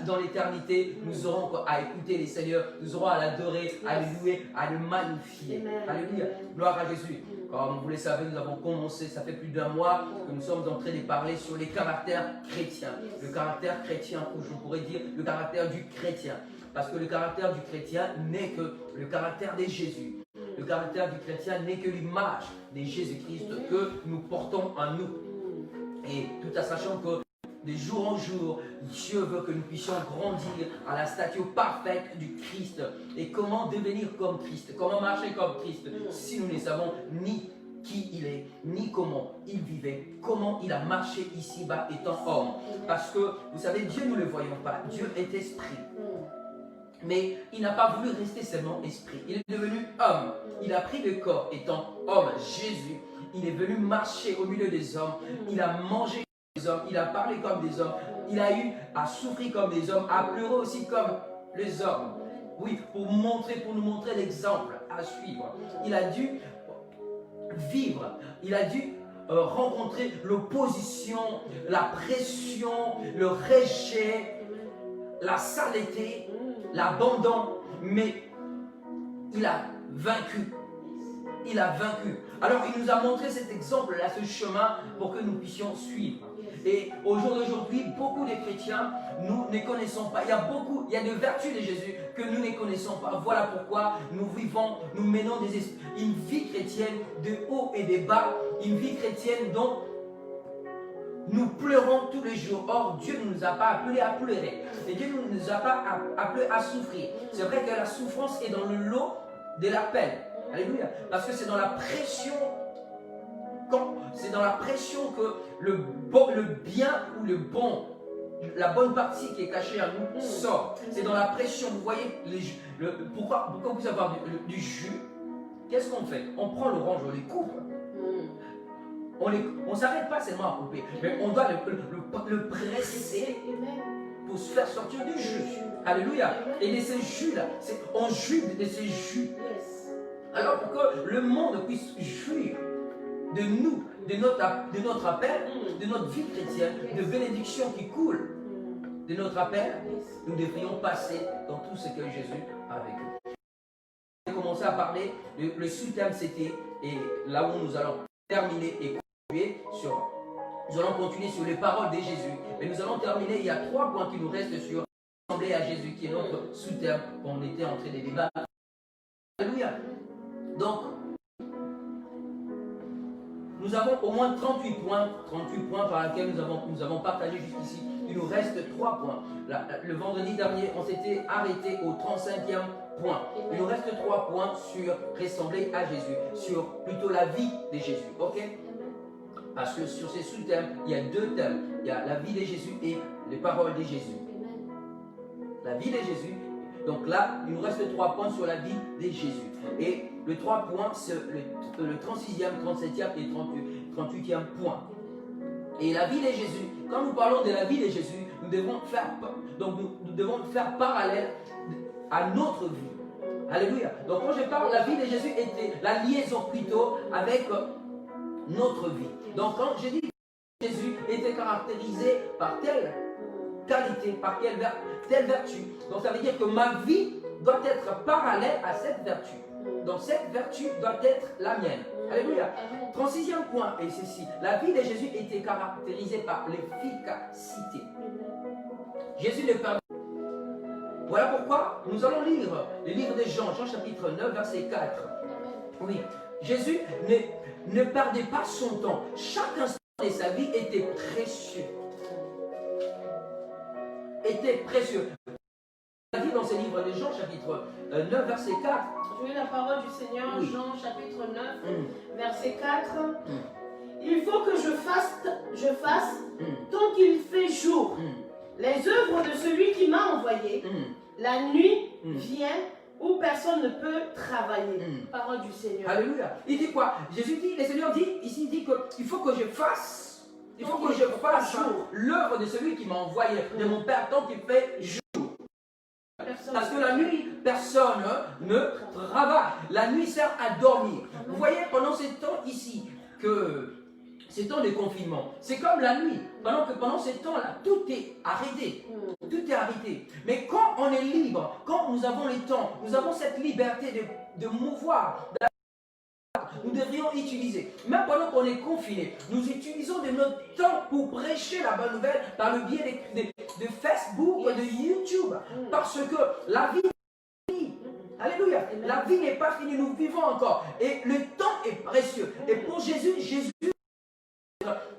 Dans l'éternité, nous aurons à écouter les Seigneurs, nous aurons à l'adorer, à le louer, à le magnifier. Alléluia. Gloire à Jésus. Comme vous le savez, nous avons commencé, ça fait plus d'un mois que nous sommes en train de parler sur les caractères chrétiens. Le caractère chrétien, ou je pourrais dire le caractère du chrétien. Parce que le caractère du chrétien n'est que le caractère de Jésus. Le caractère du chrétien n'est que l'image de Jésus-Christ que nous portons en nous. Et tout en sachant que de jour en jour, Dieu veut que nous puissions grandir à la stature parfaite du Christ. Et comment devenir comme Christ? Comment marcher comme Christ si nous ne savons ni qui il est, ni comment il vivait, comment il a marché ici-bas étant homme. Parce que, vous savez, Dieu, nous ne le voyons pas. Dieu est esprit. Mais il n'a pas voulu rester seulement esprit. Il est devenu homme. Il a pris le corps étant homme, Jésus. Il est venu marcher au milieu des hommes. Il a mangé comme des hommes. Il a parlé comme des hommes. Il a eu à souffrir comme des hommes, à pleurer aussi comme les hommes. oui, pour nous montrer l'exemple à suivre. Il a dû vivre, il a dû rencontrer l'opposition, la pression, le rejet, la saleté, l'abandon, mais il a vaincu. Il a vaincu. Alors il nous a montré cet exemple-là, ce chemin pour que nous puissions suivre. Et au jour d'aujourd'hui, beaucoup de chrétiens, nous ne connaissons pas. Il y a des vertus de Jésus que nous ne connaissons pas. Voilà pourquoi nous vivons, nous menons une vie chrétienne de haut et de bas, une vie chrétienne dont nous pleurons tous les jours. Or, Dieu ne nous a pas appelés à pleurer. Et Dieu ne nous a pas appelés à souffrir. C'est vrai que la souffrance est dans le lot de la peine. Alléluia. Parce que c'est dans la pression, que le bien ou le bon, la bonne partie qui est cachée à nous sort. C'est dans la pression. Vous voyez, pourquoi vous avez du jus? Qu'est-ce qu'on fait? On prend l'orange, on les coupe. On ne s'arrête pas seulement à couper, mais on doit le presser pour se faire sortir du jus. Alléluia. Et de ces jus-là, on jus de ces jus. Alors pour que le monde puisse jouir de nous, de notre appel, de notre vie chrétienne, de bénédictions qui coulent de notre appel, nous devrions passer dans tout ce que Jésus a vécu. On a commencé à parler, le sous-thème c'était, et là où nous allons terminer et continuer sur, nous allons continuer sur les paroles de Jésus, mais nous allons terminer, il y a 3 points qui nous restent sur ressembler à Jésus, qui est notre sous-thème qu'on était en train de débattre. Alléluia. Donc, nous avons au moins 38 points par lesquels nous avons partagé jusqu'ici. Il nous reste 3 points. Le vendredi dernier, on s'était arrêté au 35e point. Il nous reste 3 points sur ressembler à Jésus, sur plutôt la vie de Jésus. Ok? Parce que sur ces sous-thèmes, il y a 2 thèmes. Il y a la vie de Jésus et les paroles de Jésus. La vie de Jésus. Donc là, il nous reste 3 points sur la vie de Jésus. Et le 3 points, c'est le 36e, 37e et 38e point. Et la vie de Jésus, quand nous parlons de la vie de Jésus, nous devons faire parallèle à notre vie. Alléluia. Donc quand je parle, la vie de Jésus était la liaison plutôt avec notre vie. Donc quand je dis que Jésus était caractérisé par telle qualité, par telle vertu. Donc ça veut dire que ma vie doit être parallèle à cette vertu. Donc cette vertu doit être la mienne. Alléluia. 36e point est ceci. La vie de Jésus était caractérisée par l'efficacité. Jésus ne perdait. Voilà pourquoi nous allons lire le livre de Jean, Jean chapitre 9, verset 4. Oui, Jésus ne perdait pas son temps. Chaque instant de sa vie était précieux. Était précieux. Il a dit dans ce livre de Jean, chapitre 9, verset 4. Je lis la parole du Seigneur, oui. Jean, chapitre 9, verset 4. Il faut que je fasse tant qu'il fait jour, les œuvres de celui qui m'a envoyé. La nuit vient où personne ne peut travailler. Parole du Seigneur. Alléluia. Il dit quoi? Jésus dit, le Seigneur dit, ici, il dit qu'il faut que je fasse. Il faut que je fasse l'œuvre de celui qui m'a envoyé, de mon Père, tant qu'il fait jour. Parce que la nuit, personne ne travaille. La nuit sert à dormir. Vous voyez, pendant ces temps ici, ces temps de confinement, c'est comme la nuit. Pendant ces temps-là, tout est arrêté. Tout est arrêté. Mais quand on est libre, quand nous avons le temps, nous avons cette liberté de mouvoir, nous devrions utiliser. Même pendant qu'on est confiné, nous utilisons de notre temps pour prêcher la bonne nouvelle par le biais de Facebook, de YouTube. Parce que la vie n'est pas finie. Alléluia. La vie n'est pas finie, nous vivons encore. Et le temps est précieux. Et pour Jésus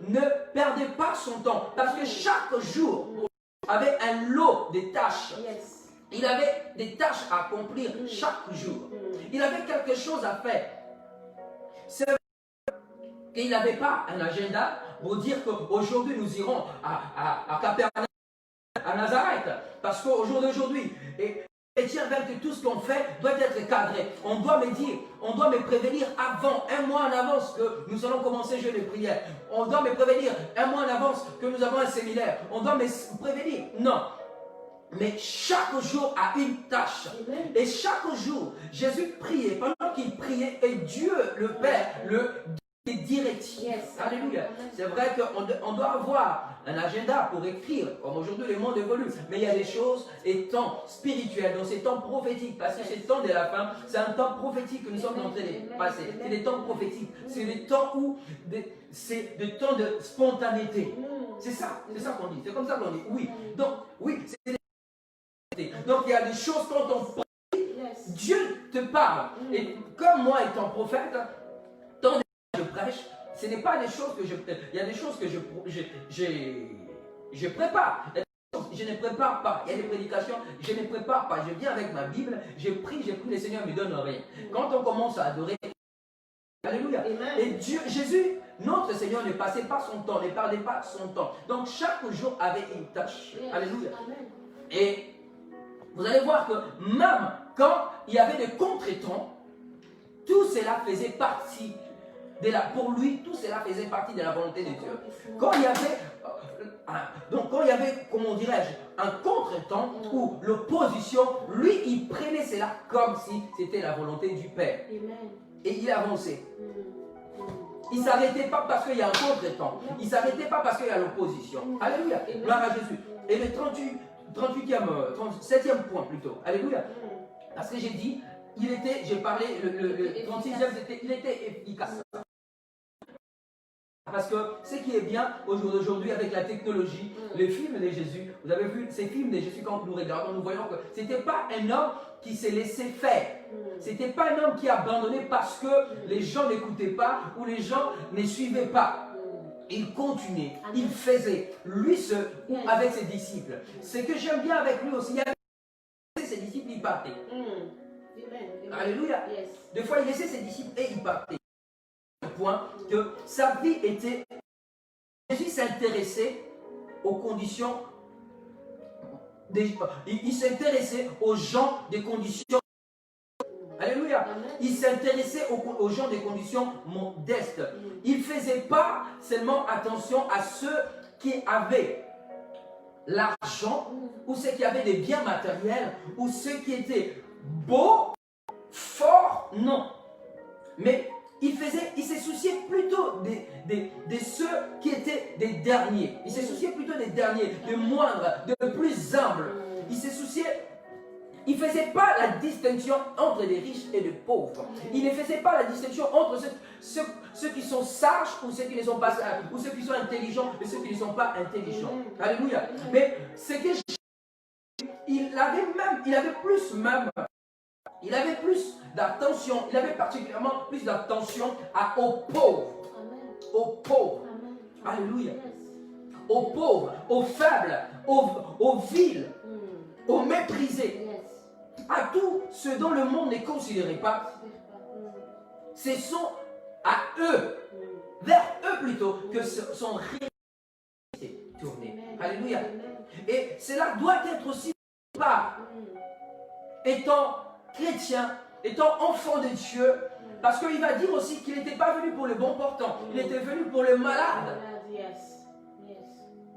ne perdait pas son temps. Parce que chaque jour avait un lot de tâches. Il avait des tâches à accomplir chaque jour. Il avait quelque chose à faire. C'est vrai qu'il n'avait pas un agenda pour dire qu'aujourd'hui nous irons à Capernaum, à Nazareth. Parce qu'au jour d'aujourd'hui, les chrétiens veulent que tout ce qu'on fait doit être cadré. On doit me dire, on doit me prévenir avant, 1 mois en avance que nous allons commencer le jeûne de prière. On doit me prévenir 1 mois en avance que nous avons un séminaire. On doit me prévenir. Non. Mais chaque jour a une tâche. Amen. Et chaque jour, Jésus priait. Pendant qu'il priait, et Dieu, le Père, le des directives. Yes. Alléluia. Amen. C'est vrai qu'on doit avoir un agenda pour écrire. Comme aujourd'hui, le monde évolue. Mais il y a des choses et temps spirituels, donc c'est temps prophétique. Parce que c'est temps de la fin, c'est un temps prophétique que nous sommes en train de passer. C'est des temps prophétiques. C'est des temps où c'est des temps de spontanéité. C'est ça qu'on dit. C'est comme ça qu'on dit. Oui. Donc, oui, c'est des... Donc, il y a des choses quand on prie, Dieu te parle. Et comme moi étant prophète, tant je prêche, ce n'est pas des choses que je... Il y a des choses que je prépare. Je ne prépare pas. Il y a des prédications, je ne prépare pas. Je viens avec ma Bible, je prie, le Seigneur ne me donne rien. Quand on commence à adorer, alléluia. Amen. Et Dieu, Jésus, notre Seigneur ne passait pas son temps, ne parlait pas son temps. Donc chaque jour avait une tâche. Yes. Alléluia. Amen. Et vous allez voir que même quand il y avait des contretemps, tout cela faisait partie pour lui, tout cela faisait partie de la volonté de Dieu. Quand il y avait, comment dirais-je, un contretemps ou l'opposition, lui, il prenait cela comme si c'était la volonté du Père. Amen. Et il avançait. Il ne s'arrêtait pas parce qu'il y a un contretemps. Il ne s'arrêtait pas parce qu'il y a l'opposition. Alléluia. Gloire à Jésus. Et le 37e point plutôt. Alléluia. Parce que j'ai dit, j'ai parlé, le 36e, il était efficace. Parce que ce qui est bien aujourd'hui avec la technologie, les films de Jésus, vous avez vu ces films de Jésus quand nous regardons, nous voyons que ce n'était pas un homme qui s'est laissé faire. Ce n'était pas un homme qui a abandonné parce que les gens n'écoutaient pas ou les gens ne suivaient pas. Il continuait, il faisait, lui seul ou avec ses disciples. Ce que j'aime bien avec lui aussi, il avait ses disciples, il partait. Alléluia. Yes. Des fois, il laissait ses disciples et il partait. Point que sa vie était... Jésus s'intéressait aux conditions... Il s'intéressait aux gens des conditions... Alléluia. Il s'intéressait aux gens des conditions modestes. Il ne faisait pas seulement attention à ceux qui avaient l'argent ou ceux qui avaient des biens matériels ou ceux qui étaient beaux, forts, non. Mais il se souciait plutôt de ceux qui étaient des derniers. Il se souciait plutôt des derniers, des moindres, des plus humbles. Il se souciait... Il ne faisait pas la distinction entre les riches et les pauvres. Il ne faisait pas la distinction entre ceux qui sont sages ou ceux qui ne sont pas sages, ou ceux qui sont intelligents et ceux qui ne sont pas intelligents. Alléluia. Mais ce que il avait plus d'attention, il avait particulièrement plus d'attention aux pauvres. Aux pauvres. Alléluia. Aux pauvres, aux faibles, aux vils, aux méprisés. À tous ceux dont le monde ne considérait pas, ce sont à eux, vers eux plutôt, que son réalité tournée. Alléluia. Et cela doit être aussi pas étant chrétien, étant enfant de Dieu, parce qu'il va dire aussi qu'il n'était pas venu pour les bons portants, il était venu pour les malades.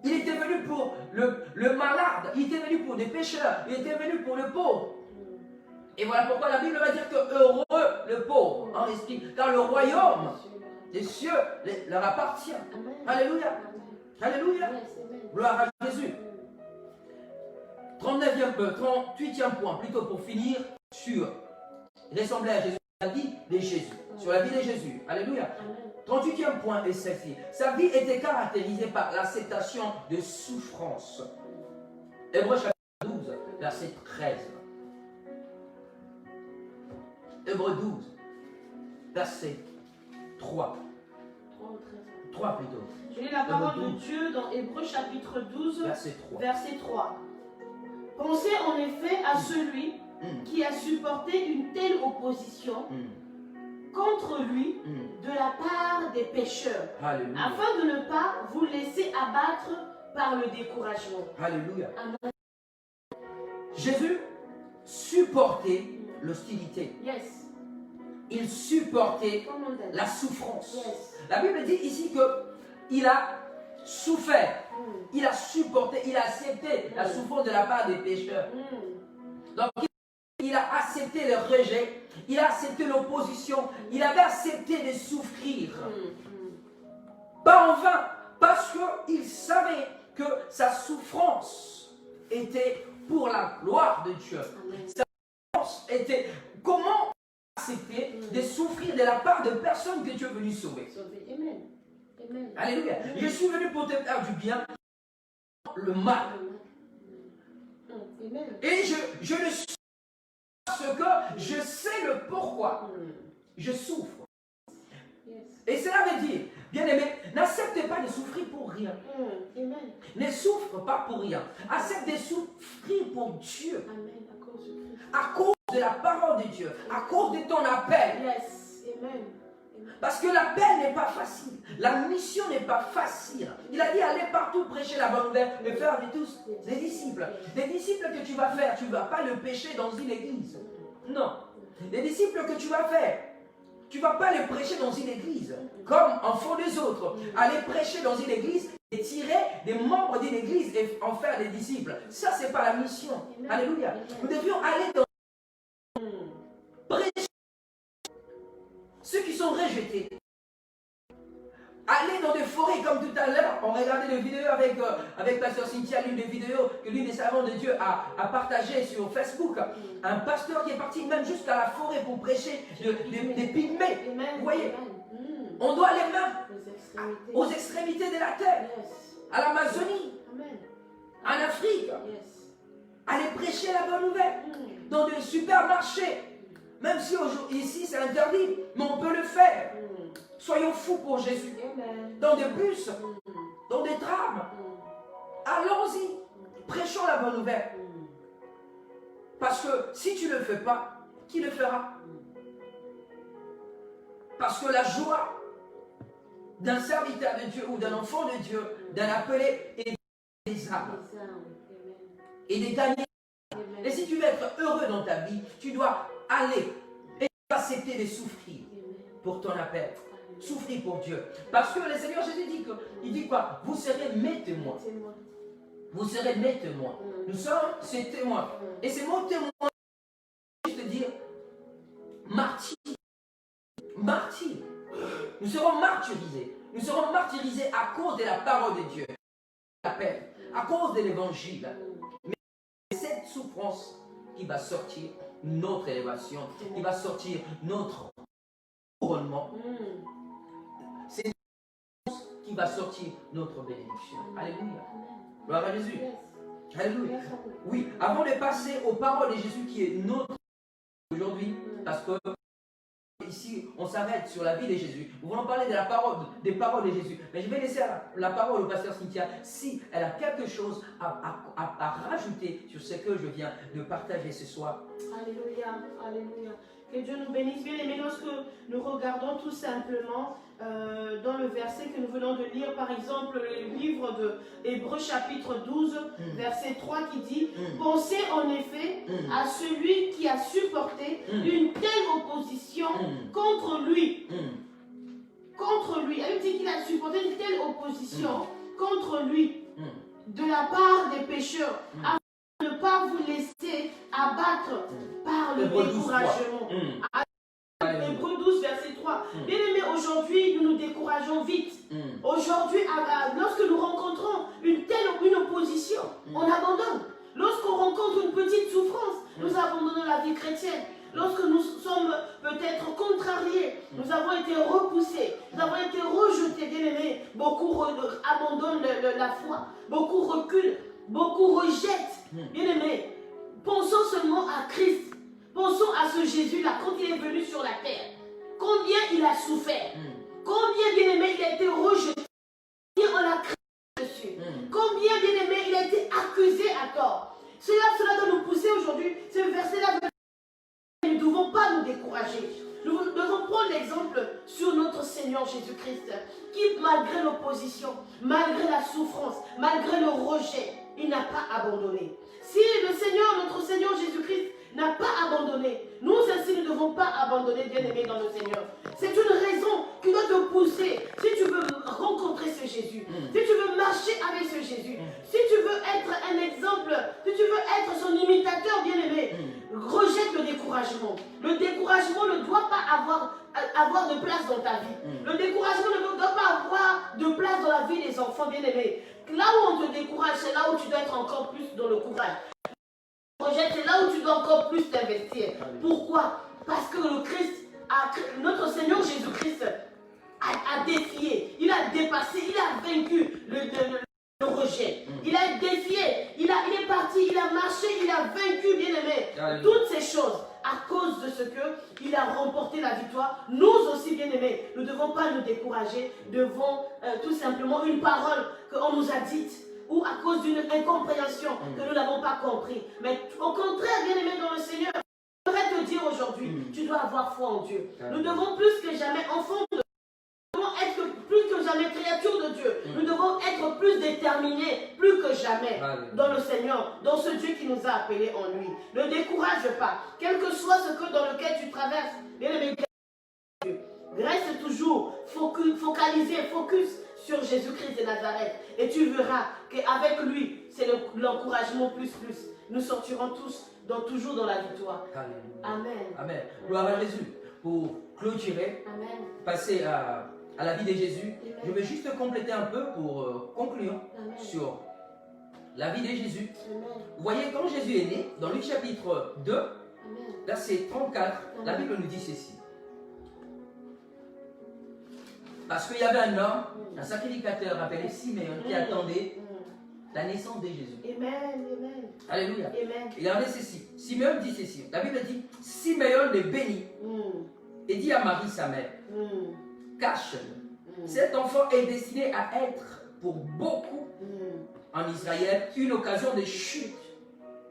Il était venu pour le malade, il était venu pour des pécheurs, il était venu pour le pauvre. Et voilà pourquoi la Bible va dire que heureux le pauvre en esprit, car le royaume des cieux leur appartient. Alléluia. Alléluia. Gloire à Jésus. 38e point, plutôt pour finir sur ressembler à Jésus, la vie de Jésus. Sur la vie de Jésus. Alléluia. 38e point est celle-ci. Sa vie était caractérisée par l'acceptation de souffrance. Hébreux chapitre 12, verset 13. Hébreux 12, verset 3. 3 plutôt. Je lis la parole de Dieu dans Hébreux chapitre 12, verset 3. Pensez en effet à celui qui a supporté une telle opposition contre lui de la part des pécheurs, afin de ne pas vous laisser abattre par le découragement. Alléluia. Amen. Jésus supportait l'hostilité. Yes. Il supportait la souffrance. Yes. La Bible dit ici qu'il a souffert il a supporté, il a accepté la souffrance de la part des pécheurs. Donc, il a accepté le rejet, il a accepté l'opposition, il avait accepté de souffrir. Pas en vain, parce qu'il savait que sa souffrance était pour la gloire de Dieu. Sa souffrance était comment accepter de souffrir de la part de personnes que Dieu est venu sauver. Amen. Amen. Alléluia. Je suis venu pour te faire du bien, le mal. Amen. Et je le suis parce que je sais le pourquoi je souffre. Et cela veut dire, bien aimé, n'acceptez pas de souffrir pour rien. Amen. Ne souffre pas pour rien. Accepte de souffrir pour Dieu. Amen. À cause de Christ. À cause de la parole de Dieu. À cause de ton appel. Yes. Amen. Parce que l'appel n'est pas facile. La mission n'est pas facile. Il a dit allez partout prêcher la bonne nouvelle et faire de tous des disciples. Des disciples que tu vas faire, tu ne vas pas le pécher dans une église. Non. Les disciples que tu vas faire, tu ne vas pas les prêcher dans une église. Comme en font les autres. Aller prêcher dans une église et tirer des membres d'une église et en faire des disciples. Ça, ce n'est pas la mission. Alléluia. Nous devions aller dans prêcher ceux qui sont rejetés. Aller dans des forêts comme tout à l'heure, on regardait des vidéos avec Pasteur Cynthia, l'une des vidéos que l'une des servantes de Dieu a partagées sur Facebook. Un pasteur qui est parti même jusqu'à la forêt pour prêcher des pygmées. Vous voyez, on doit aller même aux extrémités de la terre, à l'Amazonie, en Afrique. Aller prêcher la bonne nouvelle dans des supermarchés. Même si ici c'est interdit, mais on peut le faire. Soyons fous pour Jésus. Dans des bus, dans des trams. Allons-y. Prêchons la bonne nouvelle. Parce que si tu ne le fais pas, qui le fera? Parce que la joie d'un serviteur de Dieu ou d'un enfant de Dieu, d'un appelé, est des âmes. Et de gagner. Et si tu veux être heureux dans ta vie, tu dois aller et accepter de souffrir pour ton appel. Souffrir pour Dieu. Parce que le Seigneur Jésus dit, il dit quoi? Vous serez mes témoins. Vous serez mes témoins. Nous sommes ces témoins. Et ces mots témoins, je te dire, martyrs. Martyrs. Nous serons martyrisés. Nous serons martyrisés à cause de la parole de Dieu. À cause de l'évangile. Mais c'est cette souffrance qui va sortir notre élévation, qui va sortir notre couronnement. C'est une souffrance qui va sortir notre bénédiction. Alléluia. Gloire à Jésus. Alléluia. Oui, avant de passer aux paroles de Jésus qui est notre aujourd'hui, parce que ici on s'arrête sur la vie de Jésus. Nous voulons parler de la parole, des paroles de Jésus. Mais je vais laisser la parole au pasteur Cynthia si elle a quelque chose à rajouter sur ce que je viens de partager ce soir. Alléluia, alléluia. Que Dieu nous bénisse. Bien aimés, lorsque nous regardons tout simplement dans le verset que nous venons de lire, par exemple le livre de Hébreux chapitre 12, verset 3 qui dit « Pensez en effet à celui qui a supporté une telle opposition contre lui. » Contre lui. Elle dit qu'il a supporté une telle opposition contre lui de la part des pécheurs. Ne pas vous laisser abattre par le découragement. Hébreux 12, verset 3. Bien aimé, aujourd'hui, nous nous décourageons vite. Aujourd'hui, lorsque nous rencontrons une opposition, on abandonne. Lorsqu'on rencontre une petite souffrance, nous abandonnons la vie chrétienne. Lorsque nous sommes peut-être contrariés, nous avons été repoussés, nous avons été rejetés, bien aimé. Beaucoup abandonnent la foi, beaucoup reculent. Beaucoup rejettent. Bien aimé, pensons seulement à Christ. Pensons à ce Jésus-là quand il est venu sur la terre. Combien il a souffert. Combien, bien aimé, il a été rejeté. Combien on l'a crié dessus. Combien, bien aimé, il a été accusé à tort. Cela doit nous pousser aujourd'hui. Ce verset-là, nous ne devons pas nous décourager. Nous devons prendre l'exemple sur notre Seigneur Jésus-Christ, qui, malgré l'opposition, malgré la souffrance, malgré le rejet, il n'a pas abandonné. Si le Seigneur, notre Seigneur Jésus-Christ, n'a pas abandonné, nous ainsi ne devons pas abandonner, bien-aimés dans le Seigneur. C'est une raison qui doit te pousser, si tu veux rencontrer ce Jésus, si tu veux marcher avec ce Jésus. avoir de place dans ta vie. Le découragement ne doit pas avoir de place dans la vie des enfants bien-aimés. Là où on te décourage, c'est là où tu dois être encore plus dans le courage. C'est là où tu dois encore plus t'investir. Pourquoi? Parce que le Christ, notre Seigneur Jésus-Christ a défié, il a dépassé, il a vaincu le rejet. Il a défié, il est parti, il a marché, il a vaincu, bien-aimé, toutes ces choses à cause de ce qu'il a remporté la victoire. Nous aussi, bien-aimés, nous ne devons pas nous décourager devant tout simplement une parole qu'on nous a dite, ou à cause d'une incompréhension que nous n'avons pas compris. Mais au contraire, bien-aimé dans le Seigneur, je voudrais te dire aujourd'hui, tu dois avoir foi en Dieu. Nous devons plus que jamais, enfants de Dieu, nous devons être plus que jamais créatures de Dieu. Nous devons être plus déterminés, plus que jamais, dans le Seigneur, dans ce Dieu qui nous a appelés en lui. Ne décourage pas, quel que soit ce que dans lequel tu traverses, bien-aimé, reste toujours focalisé, focus sur Jésus-Christ de Nazareth. Et tu verras qu'avec lui, c'est l'encouragement plus. Nous sortirons tous, toujours dans la victoire. Amen. Amen. Gloire à Jésus. Pour clôturer, passer à la vie de Jésus, je vais juste compléter un peu pour conclure sur la vie de Jésus. Vous voyez, quand Jésus est né, dans Luc chapitre 2, verset 34, la Bible nous dit ceci. Parce qu'il y avait un homme, un sacrificateur appelé Simeon, qui attendait la naissance de Jésus. Amen. Alléluia. Amen. Il a dit ceci. Simeon dit ceci. La Bible dit, Simeon le bénit et dit à Marie, sa mère, cache-le. Cet enfant est destiné à être pour beaucoup en Israël une occasion de chute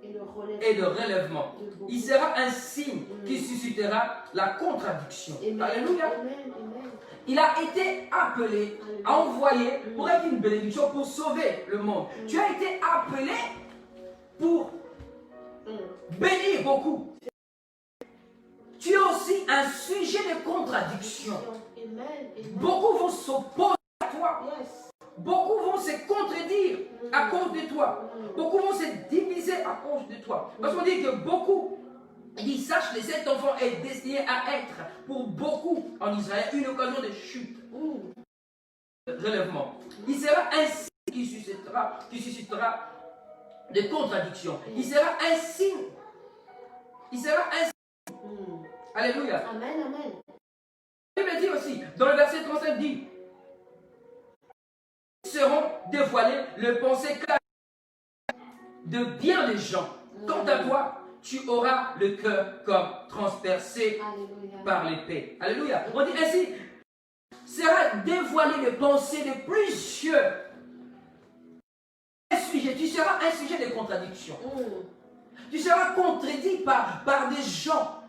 et de relèvement. Il sera un signe qui suscitera la contradiction. Alléluia. Il a été appelé, envoyé pour être une bénédiction, pour sauver le monde. Tu as été appelé pour bénir beaucoup. Tu es aussi un sujet de contradiction. Beaucoup vont s'opposer à toi. Beaucoup vont se contredire à cause de toi. Beaucoup vont se diviser à cause de toi. Parce qu'on dit que beaucoup, il dit, sache que cet enfant est destiné à être pour beaucoup en Israël une occasion de chute, de relèvement. Il sera un signe qui suscitera des contradictions. Il sera un signe. Il sera un signe. Alléluia. Amen. La Bible dit aussi, dans le verset 35, dit, seront dévoilés les pensées claires de bien des gens. Quant à toi, tu auras le cœur comme transpercé par l'épée. Alléluia. On dit ainsi, sera dévoilé les pensées de plusieurs sujets. Tu seras un sujet de contradiction. Tu seras contredit par des gens.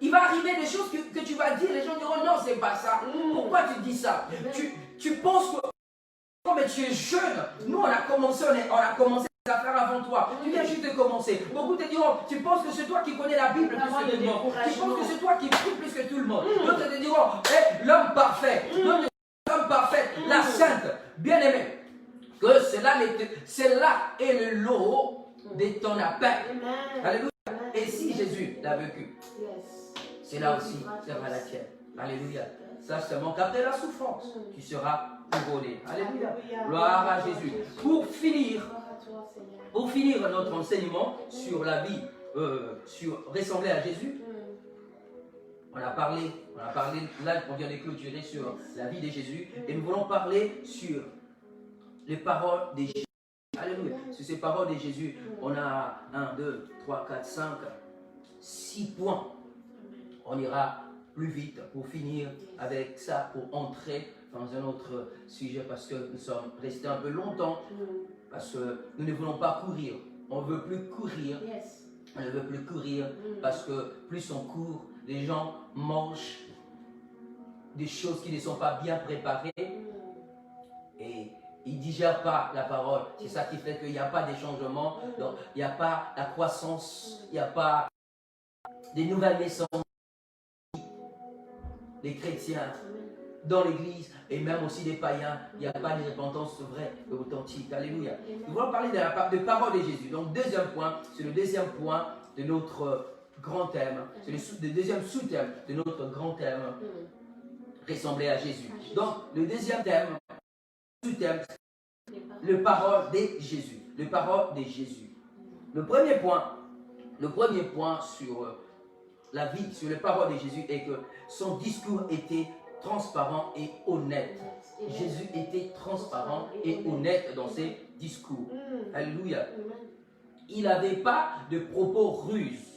Il va arriver des choses que tu vas dire, les gens diront non, c'est pas ça. Pourquoi tu dis ça? Tu penses que mais tu es jeune. Nous, on a commencé à faire avant toi. Tu viens juste de commencer. Beaucoup te diront, tu penses que c'est toi qui connais la Bible plus que tout le monde. Tu penses que c'est toi qui prie plus que tout le monde. D'autres te diront, hey, l'homme parfait, l'homme parfait, la sainte, bien-aimée. Que cela est le lot de ton appel. Alléluia. Et si Jésus l'a vécu, c'est là aussi sera la tienne. Alléluia. Sache seulement qu'après la souffrance, tu seras couronné. Alléluia. Gloire à Jésus. Pour finir notre enseignement sur la vie, sur ressembler à Jésus, on a parlé, là on vient de clôturer sur la vie de Jésus, et nous voulons parler sur les paroles de Jésus. Alléluia. Sur ces paroles de Jésus, on a 1, 2, 3, 4, 5, 6 points. On ira plus vite pour finir avec ça, pour entrer dans un autre sujet, parce que nous sommes restés un peu longtemps, parce que nous ne voulons pas courir. On ne veut plus courir. On ne veut plus courir, parce que plus on court, les gens mangent des choses qui ne sont pas bien préparées et ils ne digèrent pas la parole. C'est ça qui fait qu'il n'y a pas de changement, donc il n'y a pas la croissance, il n'y a pas des nouvelles naissances. Les chrétiens dans l'église et même aussi des païens, il n'y a pas de repentance vraie et authentique. Alléluia. Nous voulons parler de parole de Jésus. Donc deuxième point, c'est le deuxième point de notre grand thème. C'est le deuxième sous-thème de notre grand thème. Ressembler à Jésus. Donc, le deuxième thème, sous-thème, le parole de Jésus. Le parole de Jésus. Le premier point sur la vie, sur le parole de Jésus est que son discours était transparent et honnête. Jésus était transparent et honnête dans ses discours. Alléluia. Il n'avait pas de propos ruses.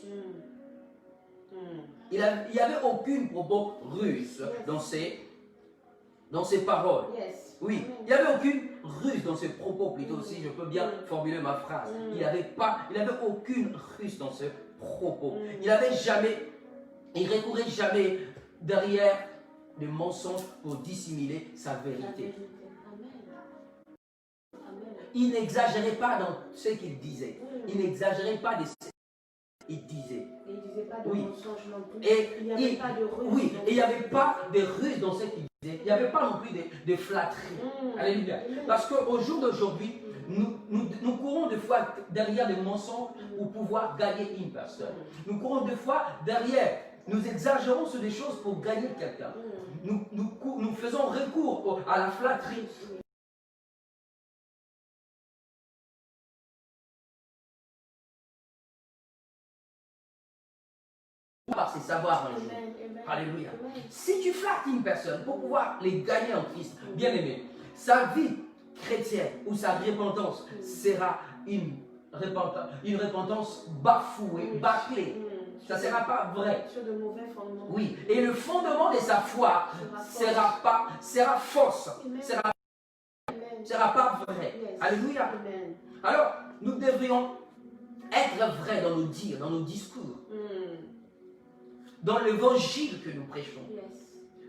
Il n'y avait aucune propos ruse dans ses paroles. Oui, il n'y avait aucune ruse dans ses propos, plutôt, si je peux bien formuler ma phrase. Il n'avait aucune ruse dans ses propos. Il recourait jamais derrière des mensonges pour dissimuler sa vérité. Il n'exagérait pas dans ce qu'il disait. Il n'exagérait pas de ce qu'il disait. Il ne disait pas de mensonges non plus. Et il n'y avait pas de ruse. Oui, et il n'y avait pas de ruse dans ce qu'il disait. Il n'y avait pas non plus de flatterie. Alléluia. Parce qu'au jour d'aujourd'hui, nous courons des fois derrière des mensonges pour pouvoir gagner une personne. Nous courons des fois derrière, nous exagérons sur des choses pour gagner quelqu'un. Nous faisons recours à la flatterie. Par ses savoirs un jour. Alléluia. Si tu flattes une personne pour pouvoir les gagner en Christ, bien aimé, sa vie chrétienne ou sa repentance sera une repentance bafouée, bâclée. Ça ne sera pas vrai. Sur de mauvais fondements. Oui. Et le fondement de sa foi sera fausse. Sera pas vrai. Alléluia. Alors, nous devrions être vrais dans nos dires, dans nos discours. Dans l'évangile que nous prêchons.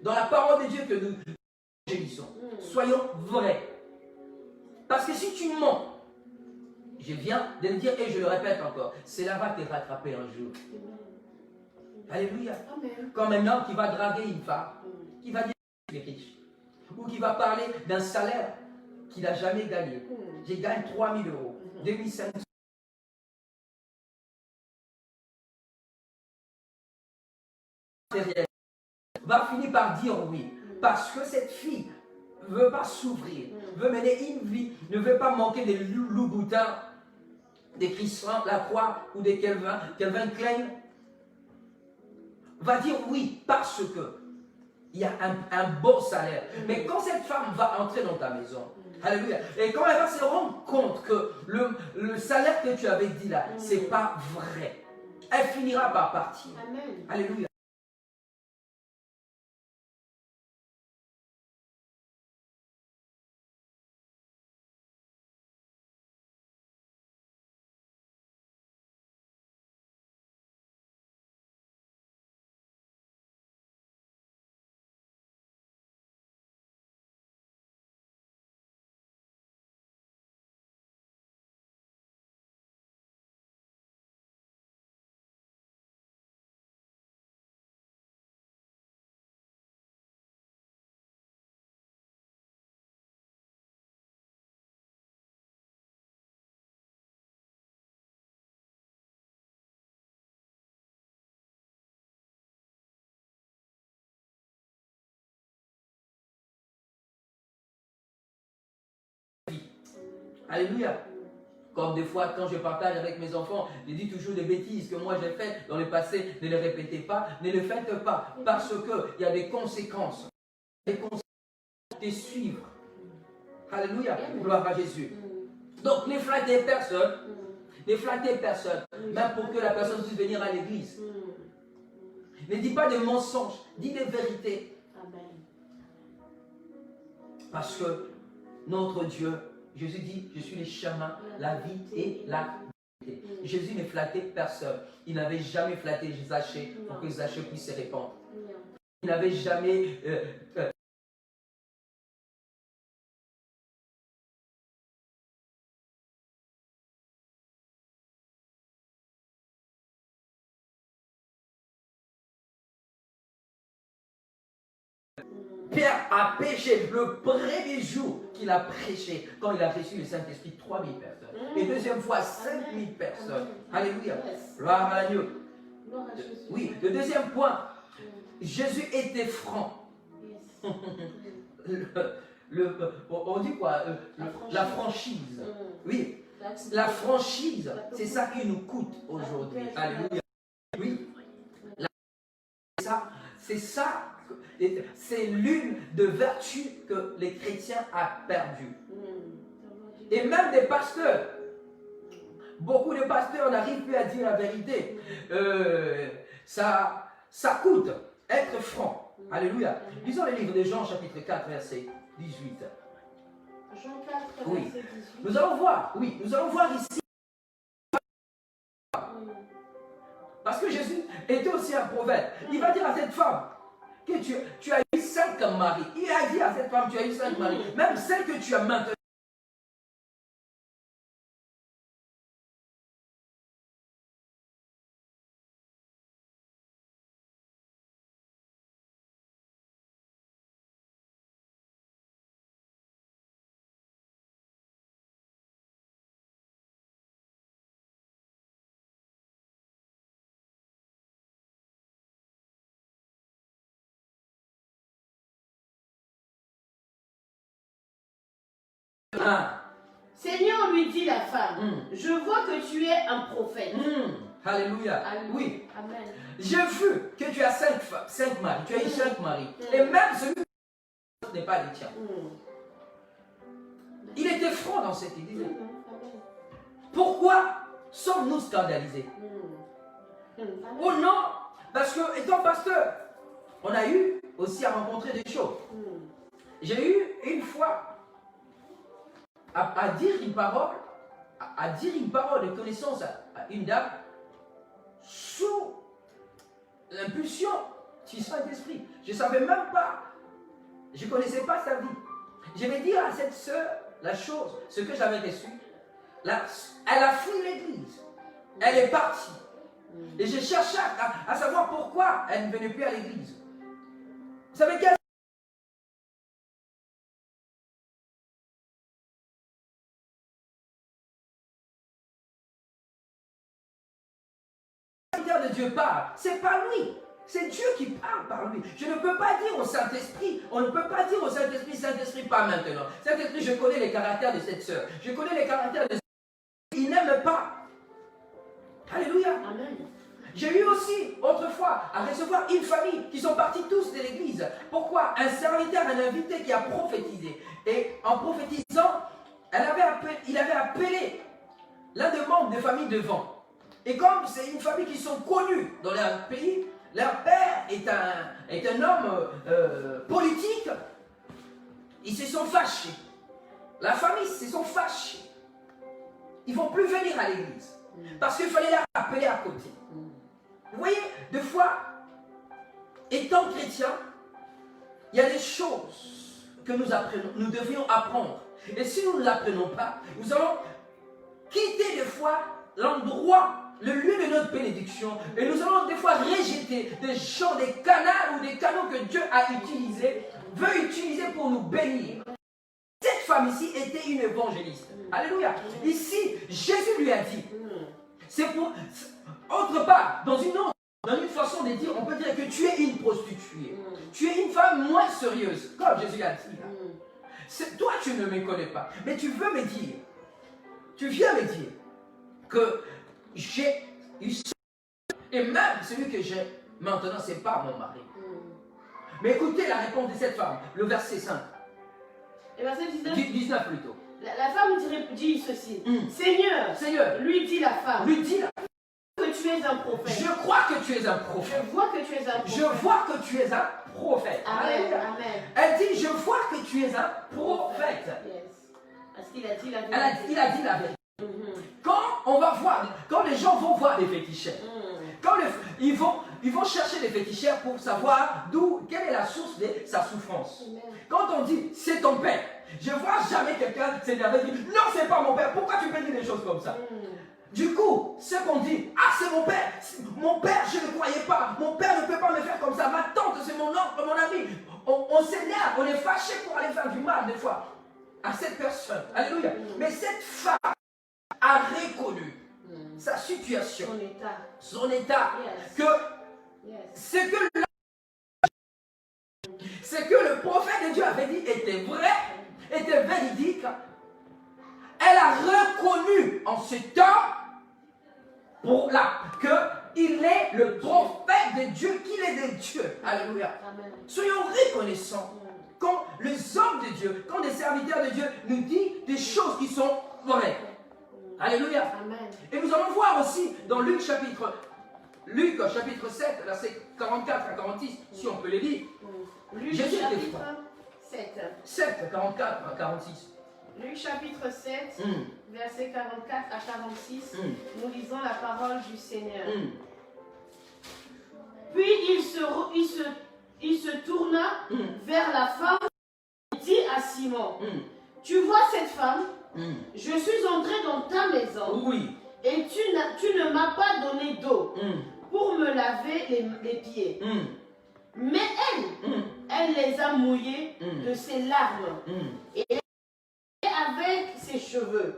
Dans la parole de Dieu que nous génissons. Soyons vrais. Parce que si tu mens, je viens de le dire et je le répète encore, cela va te rattraper un jour. Alléluia. Comme un homme qui va draguer une femme, qui va dire qu'il est riche, ou qui va parler d'un salaire qu'il n'a jamais gagné. Je gagne 3 000 euros, 2500. Va finir par dire oui, parce que cette fille ne veut pas s'ouvrir, veut mener une vie, ne veut pas manquer des loups-boutins, des Christian Lacroix ou des Calvin Klein, va dire oui parce que il y a un bon salaire. Mais quand cette femme va entrer dans ta maison, alléluia, et quand elle va se rendre compte que le salaire que tu avais dit là, c'est pas vrai, elle finira par partir. Amen. Alléluia. Alléluia. Comme des fois, quand je partage avec mes enfants, je dis toujours des bêtises que moi j'ai faites dans le passé. Ne les répétez pas, ne les faites pas. Parce qu'il y a des conséquences. Des conséquences de suivre. Alléluia. Gloire à Jésus. Donc, ne flattez personne. Ne flattez personne. Même pour que la personne puisse venir à l'église. Ne dis pas des mensonges. Dis des vérités. Parce que notre Dieu, Jésus dit, je suis le chemin, la vie et la vérité. Jésus ne flattait personne. Il n'avait jamais flatté Zaché pour que Zaché puisse se répandre. Il n'avait jamais... Pierre a péché le premier jour qu'il a prêché, quand il a reçu le Saint-Esprit, 3000 personnes. Et deuxième fois, 5000 personnes. Alléluia. Gloire à Dieu. Gloire à Jésus. Oui, le deuxième point, Jésus était franc. Yes. On dit quoi? La franchise. Oui, la franchise, c'est ça qui nous coûte aujourd'hui. Alléluia. Oui, c'est ça, c'est l'une de vertus que les chrétiens ont perdues. Et même des pasteurs. Beaucoup de pasteurs n'arrivent plus à dire la vérité. Ça coûte être franc. Alléluia. Lisons le livre de Jean, chapitre 4, verset 18. Jean 4, Oui. verset 18. Nous allons voir ici. Parce que Jésus était aussi un prophète. Il va dire à cette femme que tu as eu 5 maris. Il a dit à cette femme, tu as eu 5 maris. Même celle que tu as maintenant. Seigneur, lui dit la femme, je vois que tu es un prophète. Alléluia. Alléluia. Oui. Amen. J'ai vu que tu as 5 maris. Tu as eu 5 maris. Et même celui n'est pas le tien. Il était franc dans ce qu'il disait. Pourquoi sommes-nous scandalisés? Oh non, parce que étant pasteur, on a eu aussi à rencontrer des choses. J'ai eu une fois à dire une parole, de connaissance à une dame sous l'impulsion du Saint-Esprit. Je ne savais même pas, je ne connaissais pas sa vie. Je vais dire à cette sœur la chose, ce que j'avais reçu. Elle a fui l'église. Elle est partie. Et j'ai cherché à savoir pourquoi elle ne venait plus à l'église. Vous savez quelle de Dieu parle, c'est pas lui, c'est Dieu qui parle par lui. Je ne peux pas dire au Saint-Esprit, on ne peut pas dire au Saint-Esprit, Saint-Esprit, pas maintenant. Saint-Esprit, je connais les caractères de cette sœur, je connais les caractères de cette sœur. Il n'aime pas. Alléluia. Amen. J'ai eu aussi, autrefois, à recevoir une famille qui sont partis tous de l'église. Pourquoi? Un serviteur, un invité qui a prophétisé. Et en prophétisant, il avait appelé l'un des membres des familles devant. Et comme c'est une famille qui sont connues dans leur pays, leur père est un homme politique, ils se sont fâchés. La famille se sont fâchés. Ils ne vont plus venir à l'église. Parce qu'il fallait les appeler à côté. Vous voyez, des fois, étant chrétiens, il y a des choses que nous devions apprendre. Et si nous ne l'apprenons pas, nous allons quitter des fois l'endroit, le lieu de notre bénédiction, et nous allons des fois rejeter des gens, des canaux ou des canaux que Dieu a utilisés, veut utiliser pour nous bénir. Cette femme ici était une évangéliste. Alléluia. Ici, Jésus lui a dit, c'est pour, autre part, dans une façon de dire, on peut dire que tu es une prostituée. Tu es une femme moins sérieuse, comme Jésus l'a dit. Toi, tu ne me connais pas, mais tu veux me dire, tu viens me dire que j'ai eu ça. Et même celui que j'ai maintenant, ce n'est pas mon mari. Mais écoutez la réponse de cette femme, le verset 5. Et verset 19 plutôt. La femme dit ceci. Seigneur, lui dit la femme. Que tu es un prophète. Je crois que tu es un prophète. Je vois que tu es un prophète. Je vois que tu es un prophète. Amen. Amen. Elle dit, je vois que tu es un prophète. Yes. Parce qu'il a dit la vérité. Il a dit la vérité. Quand les gens vont voir des féticheurs, ils vont chercher des féticheurs pour savoir quelle est la source de sa souffrance. Quand on dit, c'est ton père, je ne vois jamais quelqu'un s'énerver et dire, non, c'est pas mon père, pourquoi tu peux dire des choses comme ça? Du coup, ce qu'on dit, ah, c'est mon père, je ne croyais pas, mon père ne peut pas me faire comme ça, ma tante, c'est mon oncle, mon ami. On s'énerve, on est fâché pour aller faire du mal des fois à cette personne. Alléluia. Mais cette femme a reconnu sa situation, Son état. son état, Yes. que Yes. ce que le prophète de Dieu avait dit était vrai, était véridique. Elle a reconnu en ce temps qu'il est le prophète de Dieu, qu'il est de Dieu. Alléluia. Amen. Soyons reconnaissants quand les hommes de Dieu, quand des serviteurs de Dieu nous disent des choses qui sont vraies. Alléluia. Amen. Et nous allons voir aussi dans Luc chapitre 7, versets 44 à 46, si on peut les lire. Luc Jésus était chapitre fort. 7. 7, 44 à 46. Luc chapitre 7, versets 44 à 46. Nous lisons la parole du Seigneur. Puis il se tourna vers la femme et dit à Simon, tu vois cette femme, je suis entré dans ta maison Oui. et tu ne m'as pas donné d'eau pour me laver les pieds. Mais elle les a mouillés de ses larmes et avec ses cheveux.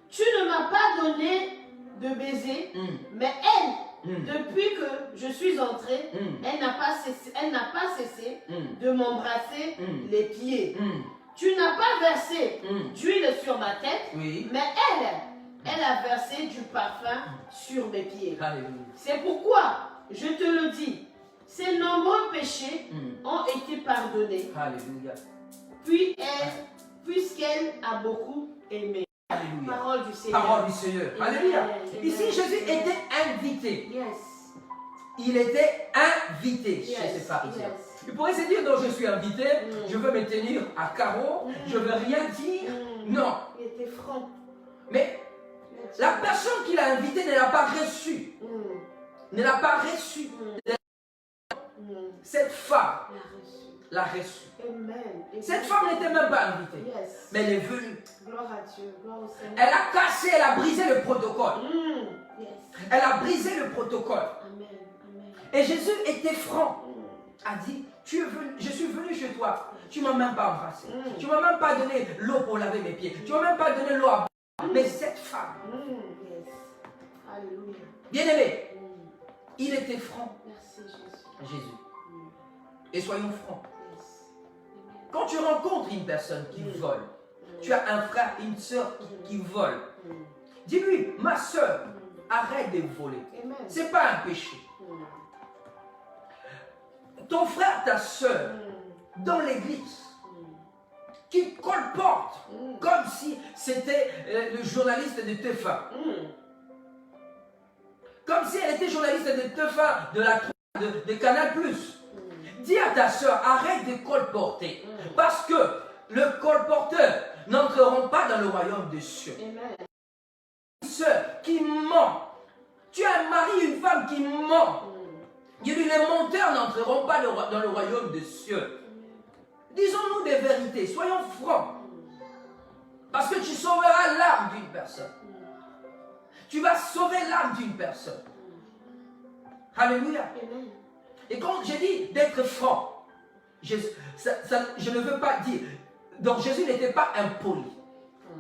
Tu ne m'as pas donné de baiser, mais elle, depuis que je suis entrée, elle n'a pas cessé de m'embrasser les pieds. Tu n'as pas versé d'huile sur ma tête, Oui. mais elle a versé du parfum sur mes pieds. Alléluia. C'est pourquoi, je te le dis, ses nombreux péchés ont été pardonnés, Alléluia. puisqu'elle a beaucoup aimé. Alléluia. Parole du Seigneur. Parole du Seigneur. Amen. Alléluia. Amen. Ici, Jésus était invité. Yes. Il était invité chez Yes. ses pharisiens. Yes. Il pourrait se dire, non, je suis invité, je veux me tenir à carreau, je veux rien dire. Non. Il était franc. Mais la personne qui l'a invité ne l'a pas reçu. Ne l'a pas reçu. Cette femme l'a reçu. Amen. Cette femme n'était même pas invitée. Yes. Mais elle est venue. Gloire à Dieu. Gloire au Seigneur. Elle a cassé, elle a brisé le protocole. Yes. Elle a brisé le protocole. Amen. Amen. Et Jésus était franc. A dit, je suis venu chez toi. Tu ne m'as même pas embrassé. Tu ne m'as même pas donné l'eau pour laver mes pieds. Tu ne m'as même pas donné l'eau à boire. Mais cette femme, Yes. Alléluia. bien aimé, il était franc. Merci Jésus. Jésus. Et soyons francs. Yes. Amen. Quand tu rencontres une personne qui vole, tu as un frère, une soeur qui vole, dis-lui, ma soeur, arrête de voler. Amen. Ce n'est pas un péché. Ton frère, ta soeur, dans l'église, qui colporte comme si c'était le journaliste de TF1. Comme si elle était journaliste de TF1, de Canal+. Dis à ta soeur, arrête de colporter. Parce que le colporteur n'entreront pas dans le royaume des cieux. Amen. Une soeur qui ment. Tu as un mari, une femme qui ment. Il dit, les menteurs n'entreront pas dans le royaume des cieux. Disons-nous des vérités, soyons francs. Parce que tu sauveras l'âme d'une personne. Tu vas sauver l'âme d'une personne. Alléluia. Amen. Et quand j'ai dit d'être franc, je ne veux pas dire. Donc Jésus n'était pas impoli.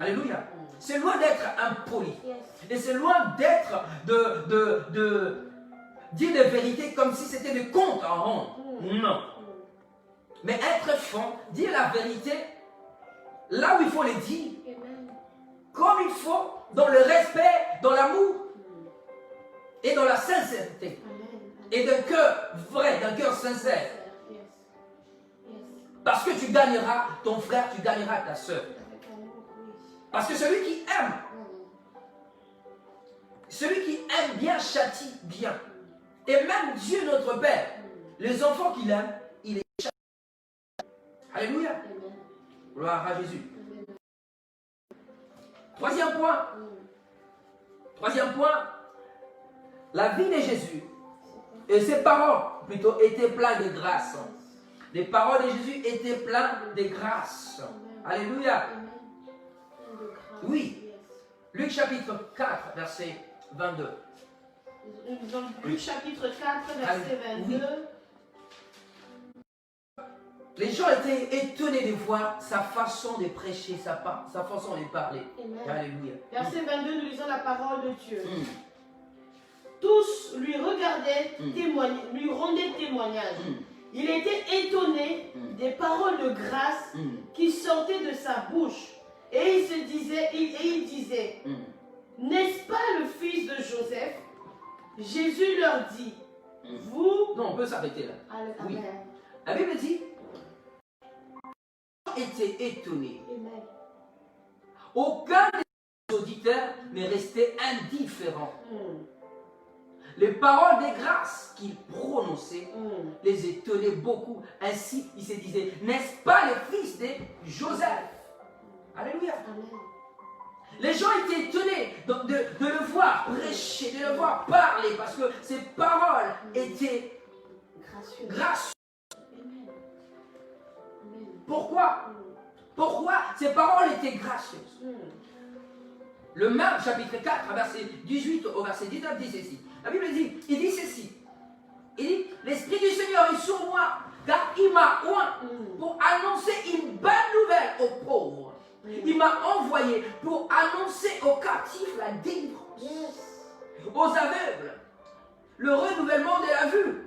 Alléluia. C'est loin d'être impoli. Yes. Et c'est loin d'être de dire des vérités comme si c'était des contes en rond. Non. Mais être franc, dire la vérité là où il faut les dire, Amen. comme il faut, dans le respect, dans l'amour et dans la sincérité. Amen. Et d'un cœur vrai, d'un cœur sincère. Yes. Yes. Parce que tu gagneras ton frère, tu gagneras ta soeur. Avec amour, oui. Parce que celui qui aime bien châtie bien. Et même Dieu notre Père, les enfants qu'il aime, il les châtie. Alléluia. Amen. Gloire à Jésus. Amen. Troisième point. La vie de Jésus et ses paroles plutôt étaient pleines de grâce. Les paroles de Jésus étaient pleines de grâce. Alléluia. Amen. De grâce. Oui. Yes. Luc chapitre 4, verset 22. Donc, Luc chapitre 4, verset Oui. 22. Les gens étaient étonnés de voir sa façon de prêcher, sa façon de parler. Amen. Alléluia. Verset 22, nous lisons la parole de Dieu. Tous lui regardaient, lui rendaient témoignage. Il était étonné des paroles de grâce qui sortaient de sa bouche. Et il disait, n'est-ce pas le fils de Joseph? Jésus leur dit, vous... Non, on peut s'arrêter là. Amen. Oui. La Bible dit, était étonné. Amen. Aucun des auditeurs n'est resté indifférent. Les paroles de grâce qu'il prononçait les étonnaient beaucoup. Ainsi, il se disait, n'est-ce pas le fils de Joseph? Alléluia. Amen. Les gens étaient étonnés de le voir prêcher, de le voir parler, parce que ses paroles étaient gracieuses. Amen. Amen. Pourquoi? Pourquoi ces paroles étaient gracieuses? Le Marc chapitre 4, verset 18 au verset 19 dit ceci. La Bible dit, il dit ceci. Il dit, l'Esprit du Seigneur est sur moi, car il m'a oint pour annoncer une bonne nouvelle aux pauvres. Il m'a envoyé pour annoncer aux captifs la délivrance, aux aveugles, le renouvellement de la vue,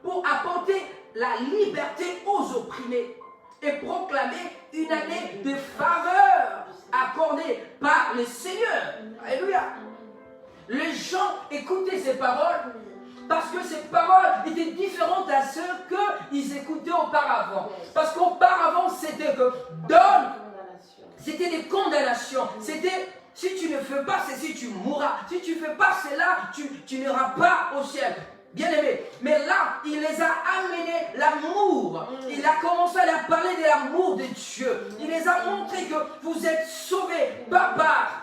pour apporter la liberté aux opprimés et proclamer une année de faveur accordée par le Seigneur. Alléluia. Les gens écoutaient ces paroles parce que ces paroles étaient différentes à ceux qu'ils écoutaient auparavant. Parce qu'auparavant, c'était que donne, c'était des condamnations. C'était, si tu ne fais pas ceci, tu mourras. Si tu ne fais pas cela, tu n'iras pas au ciel. Bien aimé, mais là, il les a amenés l'amour. Il a commencé à leur parler de l'amour de Dieu. Il les a montré que vous êtes sauvés, pas par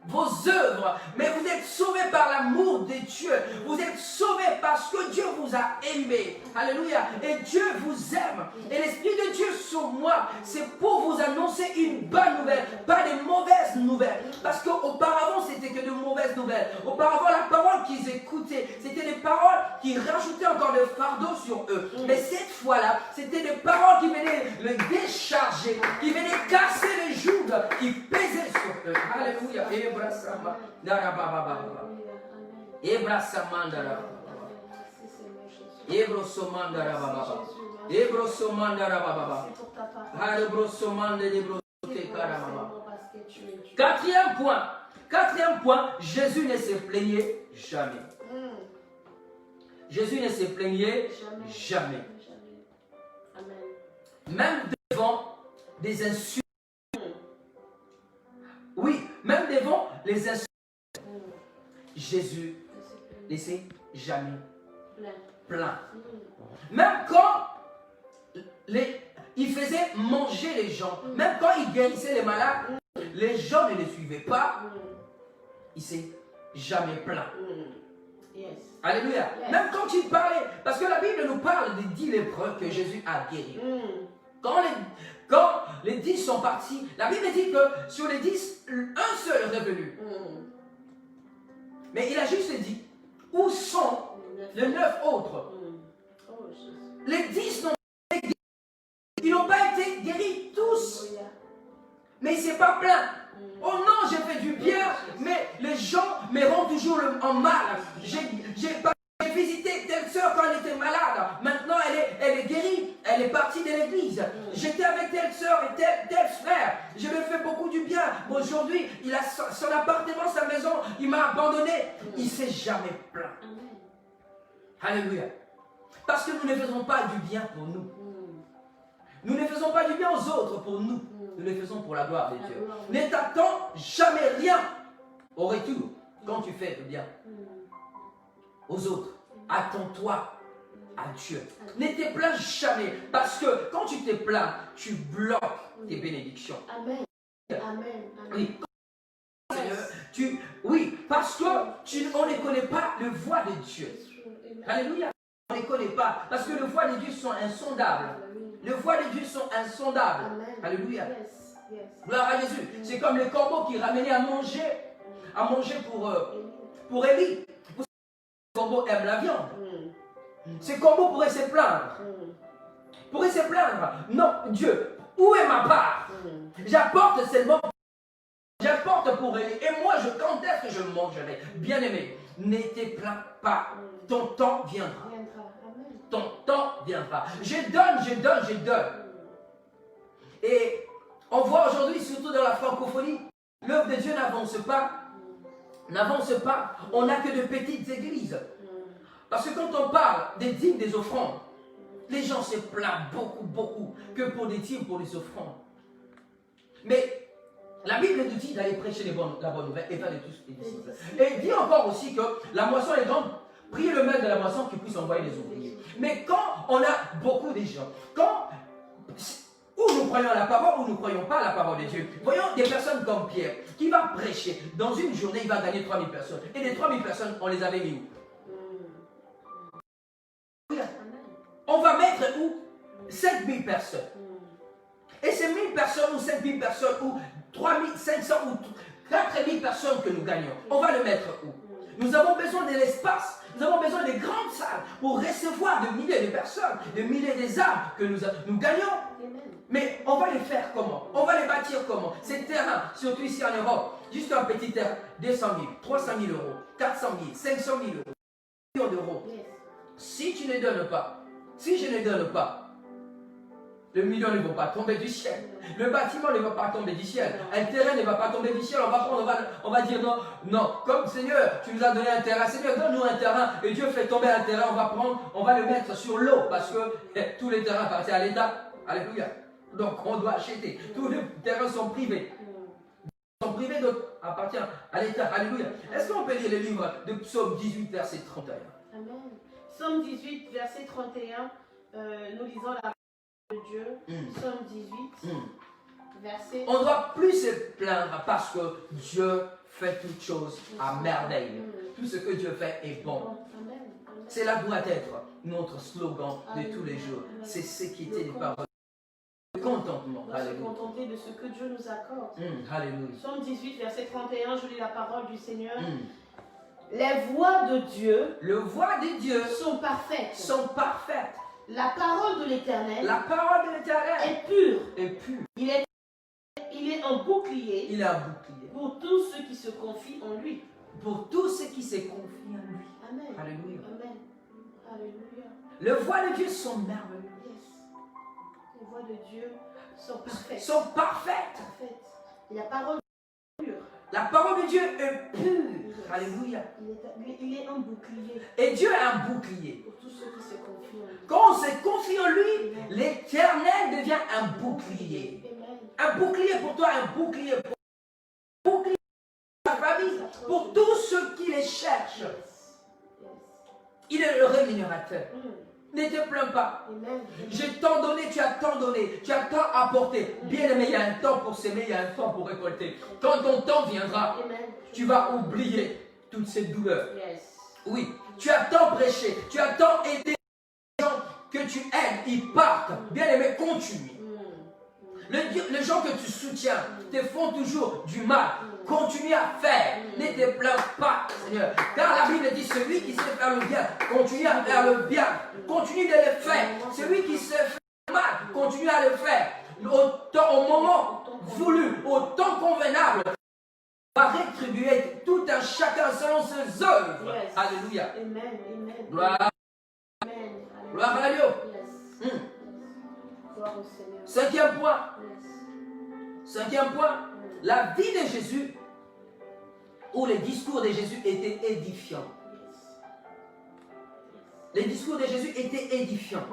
vos œuvres, mais vous êtes sauvés par l'amour de Dieu. Vous êtes sauvés parce que Dieu vous a aimé. Alléluia. Et Dieu vous aime. Et l'Esprit de Dieu sur moi, c'est pour vous annoncer une bonne nouvelle, pas des mauvaises nouvelles. Parce qu'auparavant, c'était que de mauvaises nouvelles. Auparavant, la parole qu'ils écoutaient, c'était des paroles qui rajoutaient encore le fardeau sur eux. Mais cette fois-là, c'était des paroles qui venaient le décharger, qui venaient casser les jougs qui pesaient sur eux. Alléluia. Quatrième point, Jésus ne se plaignait jamais. Jésus ne se plaignait jamais. Même devant des insultes. Oui, même devant les insultes. Jésus ne s'est jamais plaint. Même quand il faisait manger les gens, même quand il guérissait les malades, les gens ne les suivaient pas, il ne s'est jamais plaint. Alléluia. Même quand il parlait, parce que la Bible nous parle des 10 lépreux que Jésus a guéris. Quand les 10 sont partis, la Bible dit que sur les 10, un seul est revenu. Mais il a juste dit, où sont les 9 autres? Les 10 n'ont pas été guéris. Ils n'ont pas été guéris tous. Mais il ne s'est pas plaint. Oh non, j'ai fait du bien, mais les gens me rendent toujours en mal. J'ai visité telle soeur quand elle était malade. Maintenant, elle est guérie. Elle est partie de l'église. J'étais avec telle soeur et tel frère. Je lui ai fait beaucoup du bien. Mais aujourd'hui, il a son appartement, sa maison. Il m'a abandonné. Il ne s'est jamais plaint. Alléluia. Parce que nous ne faisons pas du bien pour nous. Nous ne faisons pas du bien aux autres pour nous. Nous le faisons pour la gloire de Dieu. Ne t'attends jamais rien au retour quand tu fais le bien aux autres. Attends-toi à Dieu. Ne te plains jamais. Parce que quand tu te plains, tu bloques tes bénédictions. Amen. Amen. Oui. Oui, parce que on ne connaît pas le voie de Dieu. Alléluia. On ne les connaît pas. Parce que le voie de Dieu sont insondables. Les voies de Dieu sont insondables. Amen. Alléluia. Yes. Gloire à Jésus. C'est comme les corbeaux qui ramenaient à manger pour Élie. Les corbeaux aiment la viande. Ces corbeaux pourraient se plaindre. pourrait se plaindre. Non, Dieu, où est ma part? J'apporte seulement. J'apporte pour elle. Et moi, quand est-ce que je mangerai? Bien-aimé, ne te plains pas. Ton temps viendra. Ton temps viendra. Je donne, je donne, je donne. Et on voit aujourd'hui, surtout dans la francophonie, l'œuvre de Dieu n'avance pas. N'avance pas. On n'a que de petites églises. Parce que quand on parle des dîmes, des offrandes, les gens se plaignent beaucoup que pour des dîmes, pour les offrandes. Mais la Bible nous dit d'aller prêcher la bonne nouvelle et faire de tous les disciples. Et il dit encore aussi que la moisson est grande. Priez le maître de la moisson qui puisse envoyer les ouvriers. Mais quand on a beaucoup de gens, où nous croyons à la parole ou nous ne croyons pas à la parole de Dieu, voyons des personnes comme Pierre qui va prêcher. Dans une journée, il va gagner 3000 personnes. Et les 3000 personnes, on les avait mis où? On va mettre où? 7000 personnes. Et ces 1000 personnes ou 7000 personnes ou 3500 ou 4000 personnes que nous gagnons, on va le mettre où? Nous avons besoin de l'espace, nous avons besoin de grandes salles pour recevoir de milliers de personnes, de milliers des âmes que nous gagnons. Mais on va les faire comment? On va les bâtir comment? Ces terrains, surtout ici en Europe, juste un petit terrain, 200 000, 300 000 euros, 400 000, 500 000 euros, millions d'euros. Si tu ne donnes pas, si je ne donne pas, le million ne va pas tomber du ciel. Le bâtiment ne va pas tomber du ciel. Un terrain ne va pas tomber du ciel. On va dire non, non. Comme Seigneur, tu nous as donné un terrain. Seigneur, donne-nous un terrain. Et Dieu fait tomber un terrain. On va le mettre sur l'eau. Parce que tous les terrains appartiennent à l'État. Alléluia. Donc on doit acheter. Tous les terrains sont privés. Ils sont privés, donc appartiennent à l'État. Alléluia. Est-ce qu'on peut lire le livre de Psaume 18, verset 31? Amen. Psaume 18, verset 31. Nous lisons la de Dieu, Psaume 18, verset. On ne doit plus se plaindre parce que Dieu fait toutes choses à merveille. Tout ce que Dieu fait est bon. Cela doit être notre slogan de tous les jours. C'est ce qui était les paroles. Contentement. On doit se contenter de ce que Dieu nous accorde. Alléluia. Psaume 18, verset 31, je lis la parole du Seigneur. Les voies de Dieu, sont parfaites. La parole de l'Éternel est pure. Il est un bouclier. Pour tous ceux qui se confient en lui. Amen. Alléluia. Amen. Alléluia. Les voies de Dieu sont merveilleuses. Les voies de Dieu sont Sont parfaites. Et la parole est pure. La parole de Dieu est pure. Alléluia. Il est un bouclier. Et Dieu est un bouclier. Pour tous ceux qui se confient en lui. Quand on se confie en lui, l'Éternel devient un bouclier. Un bouclier pour toi, un bouclier pour ta famille, pour tous ceux qui les cherchent. Il est le rémunérateur. Ne te plains pas. J'ai tant donné, tu as tant donné, tu as tant apporté. Bien aimé, il y a un temps pour s'aimer, il y a un temps pour récolter. Quand ton temps viendra, tu vas oublier toutes ces douleurs. Oui, tu as tant prêché, tu as tant aidé les gens que tu aides, ils partent. Bien aimé, continue. Les gens que tu soutiens te font toujours du mal. Continue à faire. Ne te plains pas, Seigneur. Car la Bible dit celui qui sait faire le bien, continue à faire le bien. Continue de le faire. Celui qui sait faire le mal, continue à le faire. Au moment voulu, au temps convenable, va rétribuer tout un chacun selon ses œuvres. Alléluia. Gloire. Gloire à Dieu. Cinquième point, la vie de Jésus ou les discours de Jésus étaient édifiants. Les discours de Jésus étaient édifiants.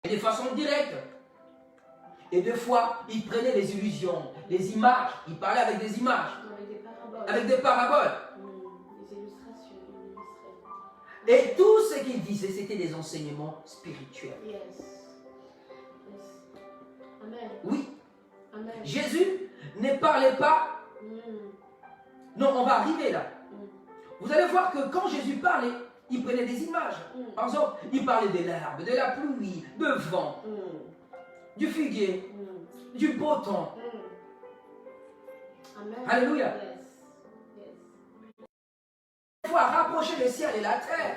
Et de façon directe. Et des fois, il prenait des illusions, des images. Il parlait avec des images. Avec des paraboles. Des illustrations. Et tout ce qu'il disait, c'était des enseignements spirituels. Amen. Oui. Amen. Jésus ne parlait pas. Non, on va arriver là. Vous allez voir que quand Jésus parlait, il prenait des images. Par exemple, il parlait de l'herbe, de la pluie, de vent, du figuier, du beau temps. Amen. Alléluia. Il faut rapprocher le ciel et la terre.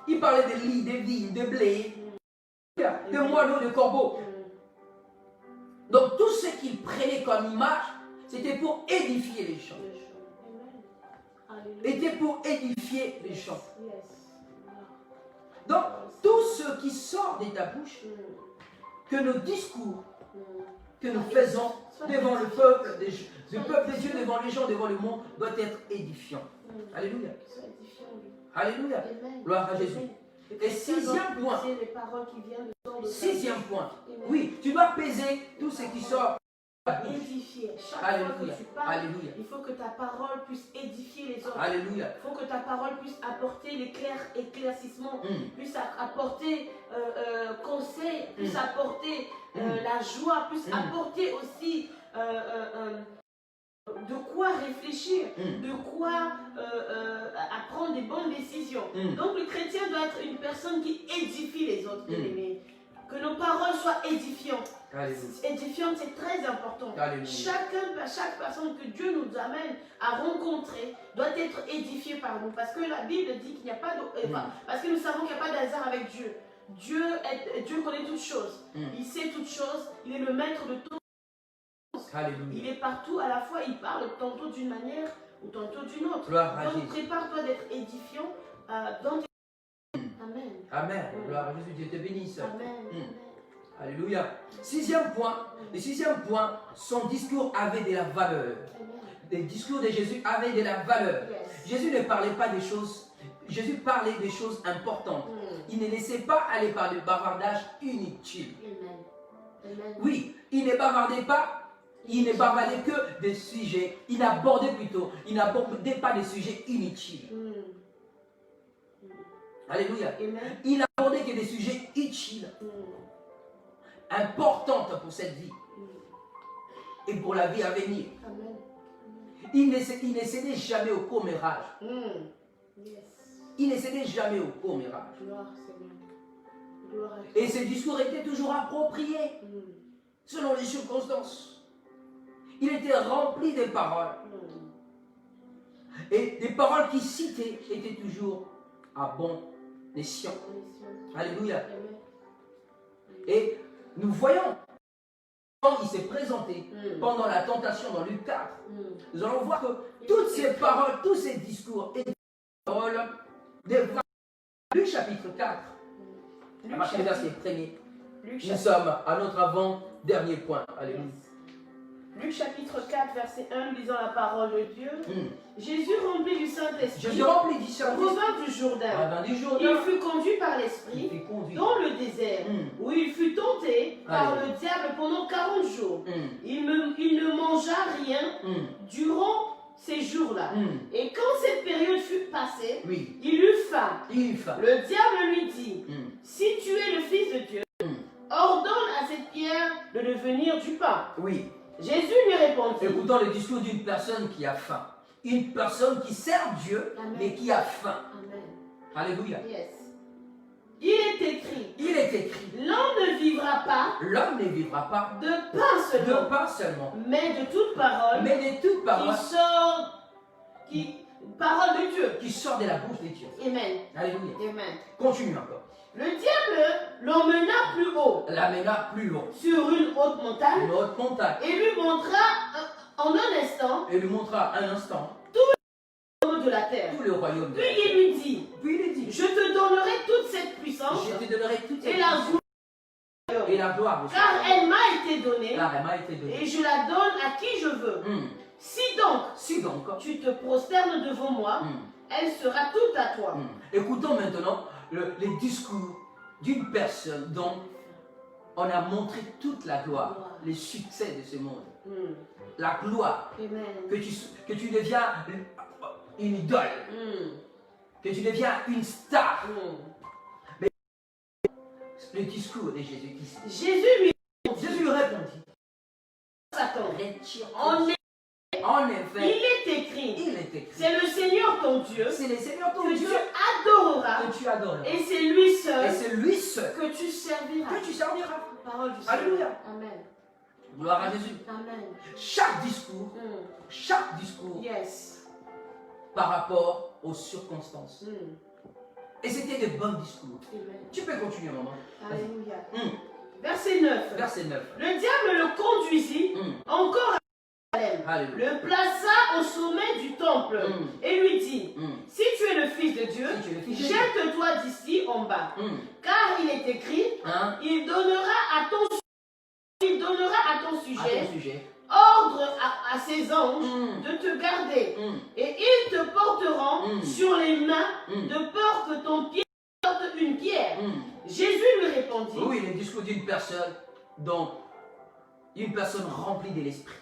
Il parlait des lits, des vignes, des blés, de moineaux, de corbeaux. Donc tout ce qu'il prenait comme image, c'était pour édifier les gens. Était pour édifier les gens. Donc tout ce qui sort de ta bouche, que nos discours, que nous faisons devant le peuple de Dieu, devant les gens, devant le monde, doit être édifiant. Alléluia. Alléluia. Gloire à Jésus. Et sixième point. Sixième point. Oui, tu dois peser tout ce qui sort. Édifier. Chaque fois que tu parles, Alléluia. il faut que ta parole puisse édifier les autres. Alléluia. Il faut que ta parole puisse apporter l'éclaircissement, puisse apporter conseil, puisse apporter la joie, puisse apporter aussi de quoi réfléchir, de quoi prendre des bonnes décisions. Donc le chrétien doit être une personne qui édifie les autres, bien-aimés. Que nos paroles soient édifiantes. Édifiantes, c'est très important. Chaque personne que Dieu nous amène à rencontrer doit être édifiée par nous. Parce que la Bible dit qu'il n'y a pas de... parce que nous savons qu'il n'y a pas de hasard avec Dieu. Dieu connaît toutes choses. Il sait toutes choses. Il est le maître de tout. Il est partout. À la fois, il parle tantôt d'une manière ou tantôt d'une autre. Donc, prépare-toi d'être édifiant dans tes... Amen. Amen. Gloire à Jésus, Dieu te bénisse. Amen. Alléluia. Sixième point. Le sixième point, son discours avait de la valeur. Les discours de Jésus avaient de la valeur. Jésus ne parlait pas des choses. Jésus parlait des choses importantes. Il ne laissait pas aller par le bavardage inutile. Oui, il ne bavardait pas. Il ne bavardait que des sujets. Il n'abordait pas des sujets inutiles. Alléluia. Il n'abordait que des sujets utiles, importants pour cette vie et pour la vie à venir. Il ne cédait jamais au commérage. Il ne cédait jamais au commérage. Et ses discours étaient toujours appropriés selon les circonstances. Il était rempli de paroles. Et des paroles qu'il citait étaient toujours à bon escient. Alléluia. Et nous voyons quand il s'est présenté pendant la tentation dans Luc 4. Nous allons voir que toutes ces paroles, tous ces discours étaient des paroles de Luc chapitre 4. À partir du verset 1er. Nous sommes à notre avant-dernier point. Alléluia. Luc chapitre 4, verset 1, lisant la parole de Dieu. Jésus rempli du Saint-Esprit, revint du Jourdain. Il fut conduit par l'Esprit dans le désert, où il fut tenté par le diable pendant 40 jours. Il ne mangea rien durant ces jours-là. Et quand cette période fut passée, il eut faim. Le diable lui dit, si tu es le Fils de Dieu, ordonne à cette pierre de devenir du pain. Jésus lui répondit. Écoutons le discours d'une personne qui a faim. Une personne qui sert Dieu, mais qui a faim. Alléluia. Il est écrit. L'homme ne vivra pas. De pain seulement. Mais de toute parole. Parole de Dieu. Qui sort de la bouche de Dieu. Amen. Alléluia. Amen. Continue encore. Le diable l'emmena plus haut. Sur une haute montagne. Et lui montra en un instant. Tout le royaume de la terre. Puis il lui dit. Je te donnerai toute cette puissance. Et la gloire. Car elle m'a été donnée. Et je la donne à qui je veux. Si donc tu te prosternes devant moi, elle sera toute à toi. Écoutons maintenant les discours d'une personne dont on a montré toute la gloire, les succès de ce monde. La gloire, que tu deviens une idole, que tu deviens une star. Mais le discours de Jésus-Christ. Jésus lui répondit. Satan, en effet, il est écrit. C'est le Seigneur ton Dieu. Que tu adoreras. Et c'est lui seul. Que tu serviras. Parole du Seigneur. Alléluia. Amen. Gloire à Jésus. Amen. Chaque discours, par rapport aux circonstances. Et c'était de bons discours. Amen. Tu peux continuer, maman. Alléluia. Hum. Verset 9. Verset 9. Le diable le conduisit encore à Jérusalem, Alléluia. le plaça au sommet du temple et lui dit, si tu es le Fils de Dieu, Si tu es le Fils de Dieu. jette-toi d'ici en bas. Car il est écrit, Hein? il donnera à ton À sujet ton sujet. ordre à ses anges Mm. de te garder. Mm. Et ils te porteront sur les mains Mm. de peur que ton pied porte une pierre. Mm. Jésus lui répondit, Oui, le discours d'une personne, donc une personne remplie de l'esprit.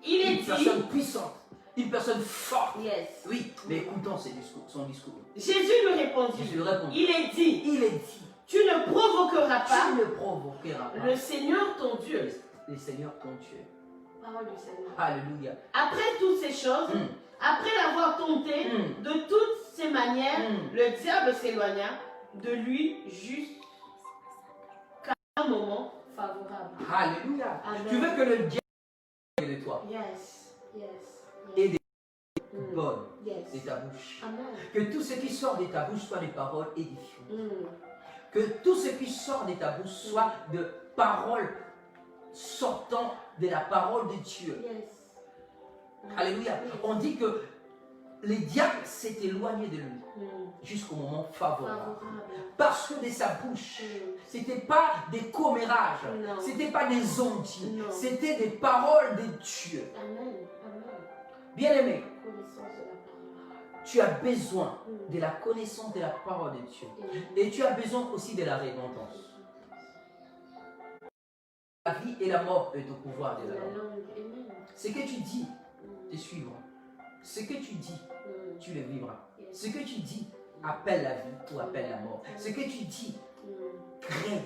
il est Une dit, personne puissante. Une personne forte. yes. Oui, mais écoutons son discours. Jésus lui répondit, Jésus lui répond. il est dit, Il est dit, tu ne provoqueras pas tu ne provoqueras pas le Seigneur ton Dieu. le Seigneur ton Dieu. Parole du Seigneur. Alléluia. Après toutes ces choses, après l'avoir tenté de toutes ces manières, le diable s'éloigna de lui jusqu'à un moment favorable. Alléluia. Amen. Tu veux que le diable de toi Yes, yes, et yes. des bonnes Yes. de ta bouche. Amen. Que tout ce qui sort de ta bouche soit des paroles édifiantes. Mm. Que tout ce qui sort de ta bouche soit de paroles sortant de la parole de Dieu. Yes. Alléluia. On dit que le diable s'est éloigné de lui jusqu'au moment favorable. Favorable. Parce que de sa bouche, Mm. c'était pas des commérages, Non. c'était pas des ondits, Non. c'était des paroles de Dieu. Amen. Amen. Bien-aimé, Connaissance de la parole. tu as besoin de la connaissance de la parole de Dieu. Et tu as besoin aussi de la repentance. La vie et la mort est au pouvoir de la La langue. langue. Amen. Ce que tu dis, te suivra. Ce que tu dis, tu le vivras. Ce que tu dis, appelle la vie ou appelle la mort. Ce que tu dis, crée.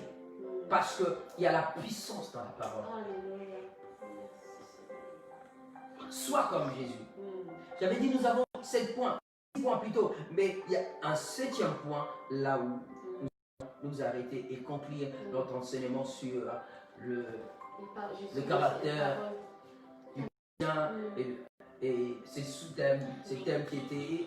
Parce qu'il y a la puissance dans la parole. Alléluia. Sois comme Jésus. J'avais dit, nous avons 7 points. 6 points plutôt. Mais il y a un 7e point là où nous nous arrêter et conclure notre enseignement sur le caractère du bien et ses sous-thèmes, ces thèmes qui étaient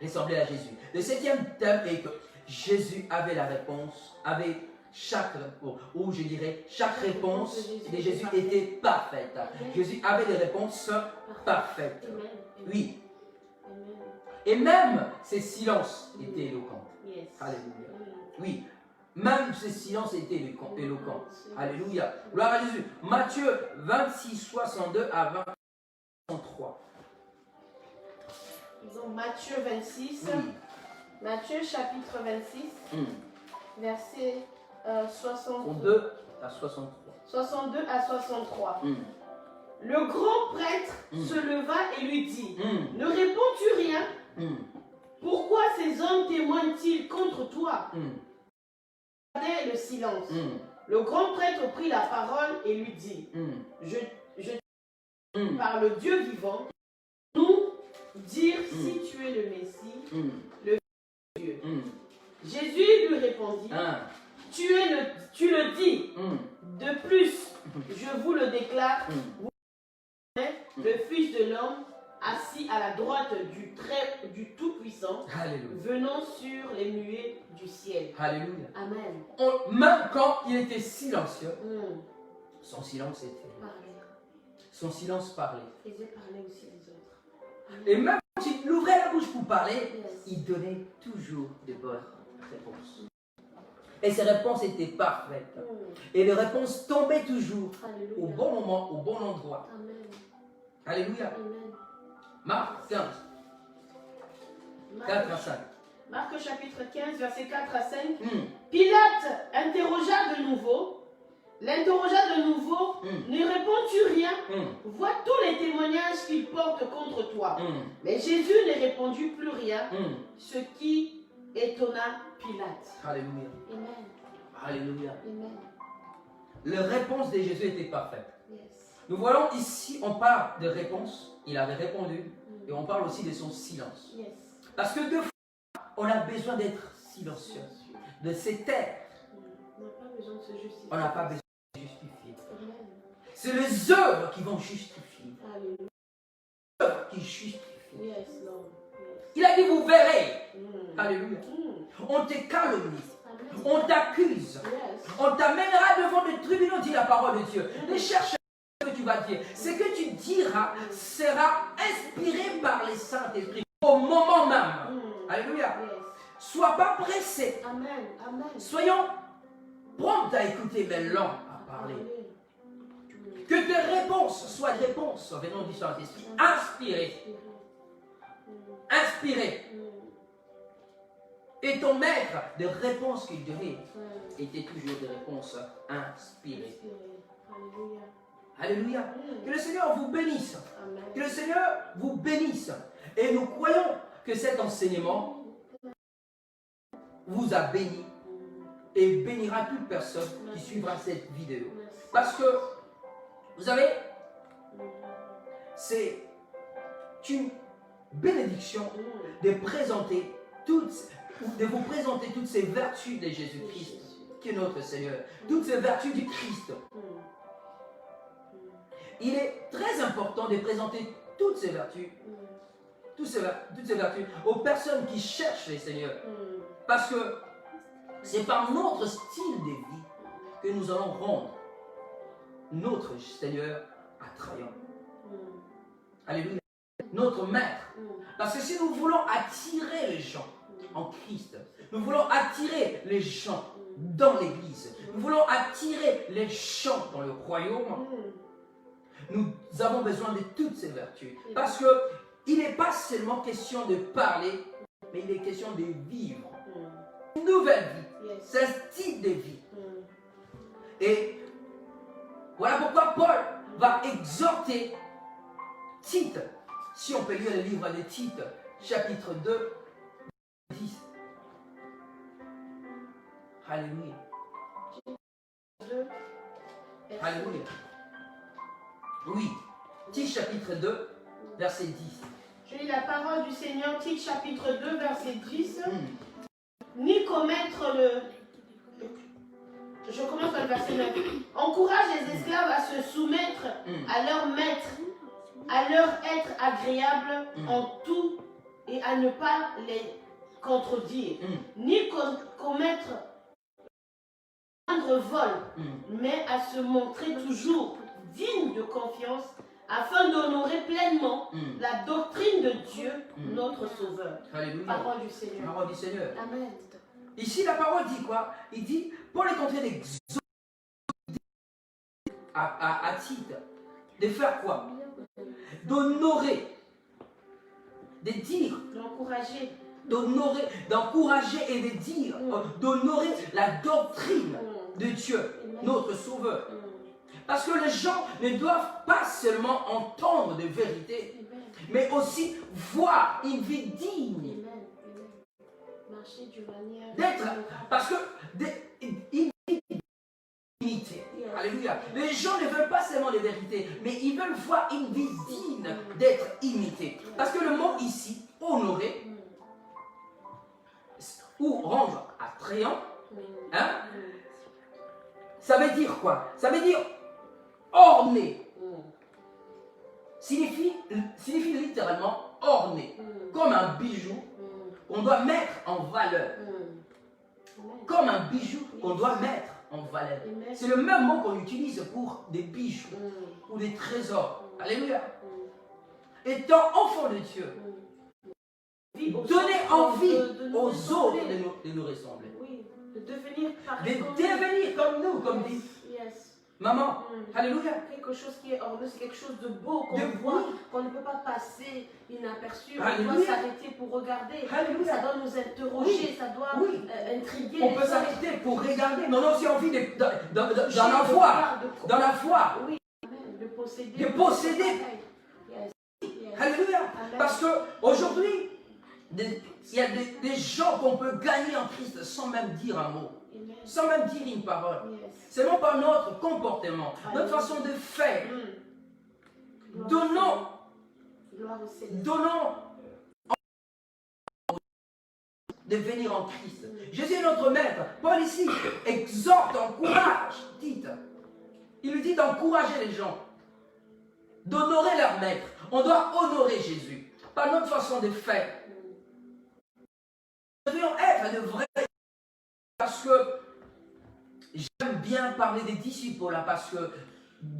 ressemblés à Jésus. Le 7e thème est que Jésus avait la réponse, avait chaque réponse, ou je dirais chaque réponse de Jésus était parfaite. Jésus avait des réponses parfaites. Amen. Oui. Amen. Et même ses silences étaient éloquents. Yes. Alléluia. Oui. Même ses silences étaient éloquents. Alléluia. Gloire à Jésus. Matthieu 26, 62 à 20, 63. Disons Matthieu 26. Oui. Matthieu chapitre 26, verset 62 à 63. 62 à 63. Mm. Le grand prêtre se leva et lui dit, ne réponds-tu rien? Pourquoi ces hommes témoignent-ils contre toi? Gardez le silence. Le grand prêtre prit la parole et lui dit, par le Dieu vivant, nous dire si tu es le Messie, le Dieu. Jésus lui répondit, tu le dis. De plus, je vous le déclare, vous êtes le Fils de l'homme assis à la droite du Tout-Puissant, venant sur les nuées du ciel. Alléluia. Amen. Même quand il était silencieux, son silence était. Parlez. Son silence parlait. Faisait parler aussi les autres. Amen. Et même quand il ouvrait la bouche pour parler, Yes. il donnait toujours de bonnes réponses. Et ses réponses étaient parfaites. Et les réponses tombaient toujours Alléluia. au bon moment, au bon endroit. Amen. Alléluia. Amen. Marc 15, 4 à 5. Marc chapitre 15, verset 4 à 5. Pilate l'interrogea de nouveau. Ne réponds-tu rien? Vois tous les témoignages qu'il porte contre toi. Mais Jésus ne répondit plus rien, ce qui étonna Pilate. Alléluia. Amen. Alléluia. Amen. Les réponses de Jésus étaient parfaites. Yes. Nous voyons ici, on parle de réponse. Il avait répondu. Et on parle aussi de son silence. Yes. Parce que deux fois, on a besoin d'être silencieux, de se taire. On n'a pas besoin de se justifier. On n'a pas besoin de justifier. Amen. C'est les œuvres qui vont justifier. Alléluia. Les œuvres qui justifient. Yes, Lord. Yes. Il a dit, vous verrez. Alléluia. on te calomnie, Amen. on t'accuse, Yes. on t'amènera devant le tribunal, dit la parole de Dieu. Ne cherche pas ce que tu vas dire. Ce que tu diras sera inspiré par les Saint-Esprit au moment même. Alléluia. Yes. Sois pas pressé. Amen. Amen. Soyons prompts à écouter, mais lents à parler. Que tes réponses soient des réponses venant du Saint-Esprit. Inspirées. Inspirées. Et ton maître de réponses qu'il donnait étaient toujours des réponses inspirées. Alléluia. Alléluia. Que le Seigneur vous bénisse. Amen. Que le Seigneur vous bénisse. Et nous croyons que cet enseignement vous a béni et bénira toute personne qui suivra cette vidéo. Parce que, vous savez, c'est une bénédiction de présenter de vous présenter toutes ces vertus de Jésus-Christ, qui est notre Seigneur, toutes ces vertus du Christ. Il est très important de présenter toutes ces vertus, toutes ces vertus aux personnes qui cherchent les Seigneurs. Parce que c'est par notre style de vie que nous allons rendre notre Seigneur attrayant. Alléluia. Notre Maître. Parce que si nous voulons attirer les gens en Christ, nous voulons attirer les gens dans l'Église, nous voulons attirer les gens dans le royaume, nous avons besoin de toutes ces vertus. Parce qu'il n'est pas seulement question de parler, mais il est question de vivre. Une nouvelle vie. C'est un style de vie. Et voilà pourquoi Paul va exhorter Tite. Si on peut lire le livre de Tite, chapitre 2, 10. Alléluia. Alléluia. Oui. Tite, chapitre 2, verset 10. Je lis la parole du Seigneur, Tite, chapitre 2, verset 10. Ni commettre le... Je commence par le verset 9. Encourage les esclaves à se soumettre à leur maître, à leur être agréable en tout et à ne pas les contredire, ni commettre un moindre vol, mais à se montrer toujours digne de confiance afin d'honorer pleinement la doctrine de Dieu, notre Sauveur. Alléluia. Parole du Seigneur. Parole du Seigneur. Amen. Ici, la parole dit quoi? Il dit, Paul est en train d'exhorter à Tite de faire quoi? D'honorer, de dire, d'encourager et de dire, d'honorer la doctrine de Dieu, notre Sauveur. Parce que les gens ne doivent pas seulement entendre des vérités, mais aussi voir une vie digne. D'être, parce que une vie dignité. Alléluia. Les gens ne veulent pas seulement des vérités, mais ils veulent voir une vie digne d'être imitée. Parce que le mot ici, honorer, ou rendre attrayant, hein, ça veut dire quoi? Ça veut dire orner. Signifie littéralement orner, comme un bijou qu'on doit mettre en valeur. Comme un bijou qu'on doit mettre en valeur. C'est le même mot qu'on utilise pour des bijoux ou des trésors. Alléluia. Étant enfant de Dieu, donner envie aux autres de nous ressembler. De devenir comme nous, comme dit maman. Alléluia. Quelque chose qui est orné, c'est quelque chose de beau qu'on voit, qu'on ne peut pas passer inaperçu. On doit s'arrêter pour regarder. Alléluia. Ça doit nous interroger, ça doit intriguer. On peut s'arrêter pour regarder, mais on a aussi envie d'en avoir, dans la foi. Oui, de posséder. De posséder. Alléluia. Parce qu'aujourd'hui, il y a des gens qu'on peut gagner en Christ sans même dire un mot. Sans même dire une parole. Seulement par notre comportement, notre façon de faire. Donnons de venir en Christ. Jésus est notre maître. Paul ici exhorte, encourage, dites. Il lui dit d'encourager les gens, d'honorer leur maître. On doit honorer Jésus par notre façon de faire. devrions être de vrais. Parce que j'aime bien parler des disciples là, parce que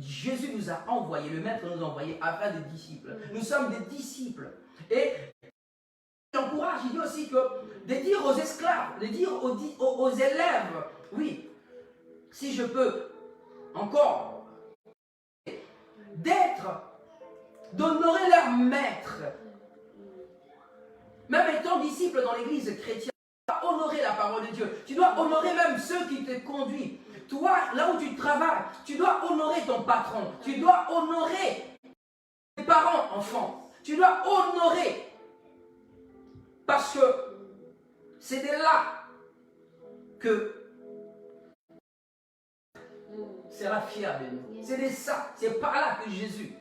Jésus nous a envoyés, le Maître nous a envoyés afin des disciples. Nous sommes des disciples. Et j'encourage, il dit aussi que de dire aux esclaves, de dire aux élèves, oui, si je peux encore, d'honorer leur maître. Même étant disciple dans l'église chrétienne, tu dois honorer la parole de Dieu. Tu dois honorer même ceux qui te conduisent. Toi, là où tu travailles, tu dois honorer ton patron. Tu dois honorer tes parents, enfants. Tu dois honorer. Parce que c'est de là que sera fier de nous. C'est de ça, c'est par là que Jésus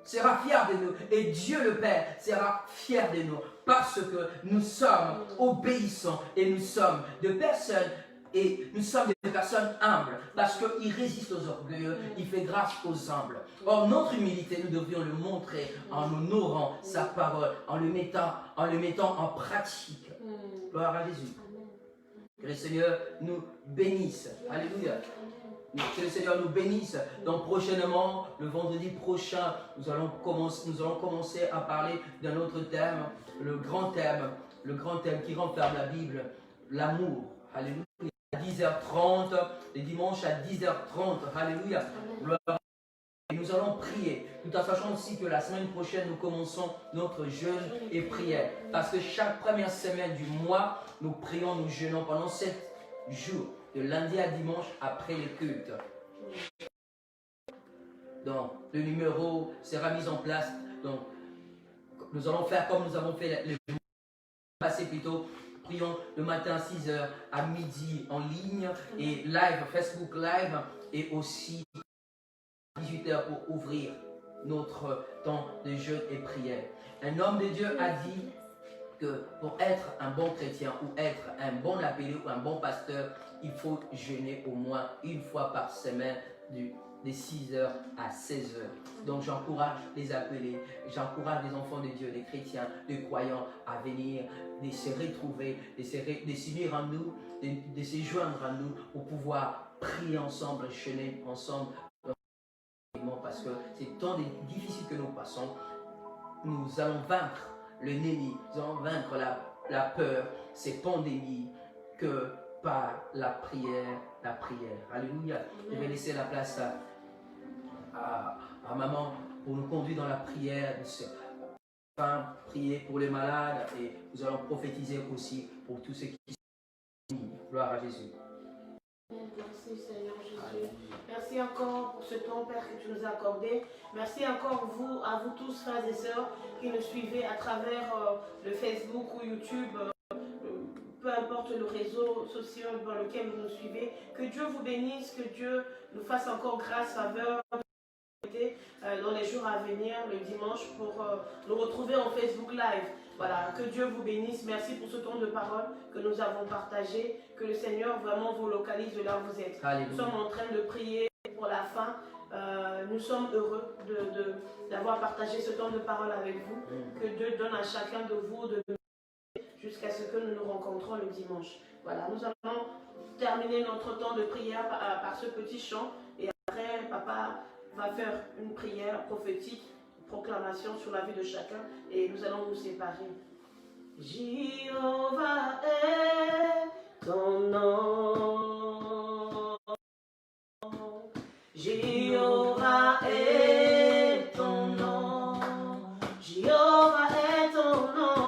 sera fier de nous. Et Dieu le Père sera fier de nous. Parce que nous sommes obéissants et nous sommes de personnes. Et nous sommes des personnes humbles, parce qu'il résiste aux orgueilleux, il fait grâce aux humbles. Or, notre humilité, nous devrions le montrer en honorant sa parole, en le mettant en pratique. Gloire à Jésus. Que le Seigneur nous bénisse. Alléluia. Que le Seigneur nous bénisse. Donc prochainement, le vendredi prochain, nous allons commencer à parler d'un autre thème, le grand thème qui renferme la Bible, l'amour. Alléluia. À 10h30, les dimanches à 10h30, alléluia. Et nous allons prier, tout en sachant aussi que la semaine prochaine, nous commençons notre jeûne et prière. Parce que chaque première semaine du mois, nous prions, nous jeûnons pendant 7 jours, de lundi à dimanche après les cultes. Donc, le numéro sera mis en place. Donc, nous allons faire comme nous avons fait le passé plutôt. Prions le matin à 6h, à midi en ligne et live, Facebook Live et aussi à 18h pour ouvrir notre temps de jeûne et prière. Un homme de Dieu a dit que pour être un bon chrétien ou être un bon appelé ou un bon pasteur, il faut jeûner au moins une fois par semaine de 6h à 16h. Donc j'encourage les appelés, j'encourage les enfants de Dieu, les chrétiens, les croyants à venir, de se retrouver, de s'unir en nous, de se joindre à nous pour pouvoir prier ensemble, jeûner ensemble. Parce que c'est tant difficile que nous passons, nous allons vaincre l'ennemi, nous allons vaincre la peur, ces pandémies que par la prière. Alléluia. Je vais laisser la place à maman pour nous conduire dans la prière. Enfin, prier pour les malades et nous allons prophétiser aussi pour tous ceux qui sont. Gloire à Jésus. Merci Seigneur Jésus. Merci encore pour ce temps, Père, que tu nous as accordé. Merci encore à vous tous, frères et sœurs, qui nous suivez à travers le Facebook ou YouTube. Peu importe le réseau social dans lequel vous nous suivez, que Dieu vous bénisse, que Dieu nous fasse encore grâce, faveur dans les jours à venir, le dimanche, pour nous retrouver en Facebook Live. Voilà, que Dieu vous bénisse. Merci pour ce temps de parole que nous avons partagé. Que le Seigneur vraiment vous localise de là où vous êtes. Alléluia. Nous sommes en train de prier pour la fin. Nous sommes heureux d'avoir partagé ce temps de parole avec vous. Que Dieu donne à chacun de vous de jusqu'à ce que nous nous rencontrons le dimanche. Voilà, nous allons terminer notre temps de prière par ce petit chant et après, papa va faire une prière prophétique, une proclamation sur la vie de chacun et nous allons nous séparer. Jéhovah est ton nom. Jéhovah est ton nom. Jéhovah est ton nom.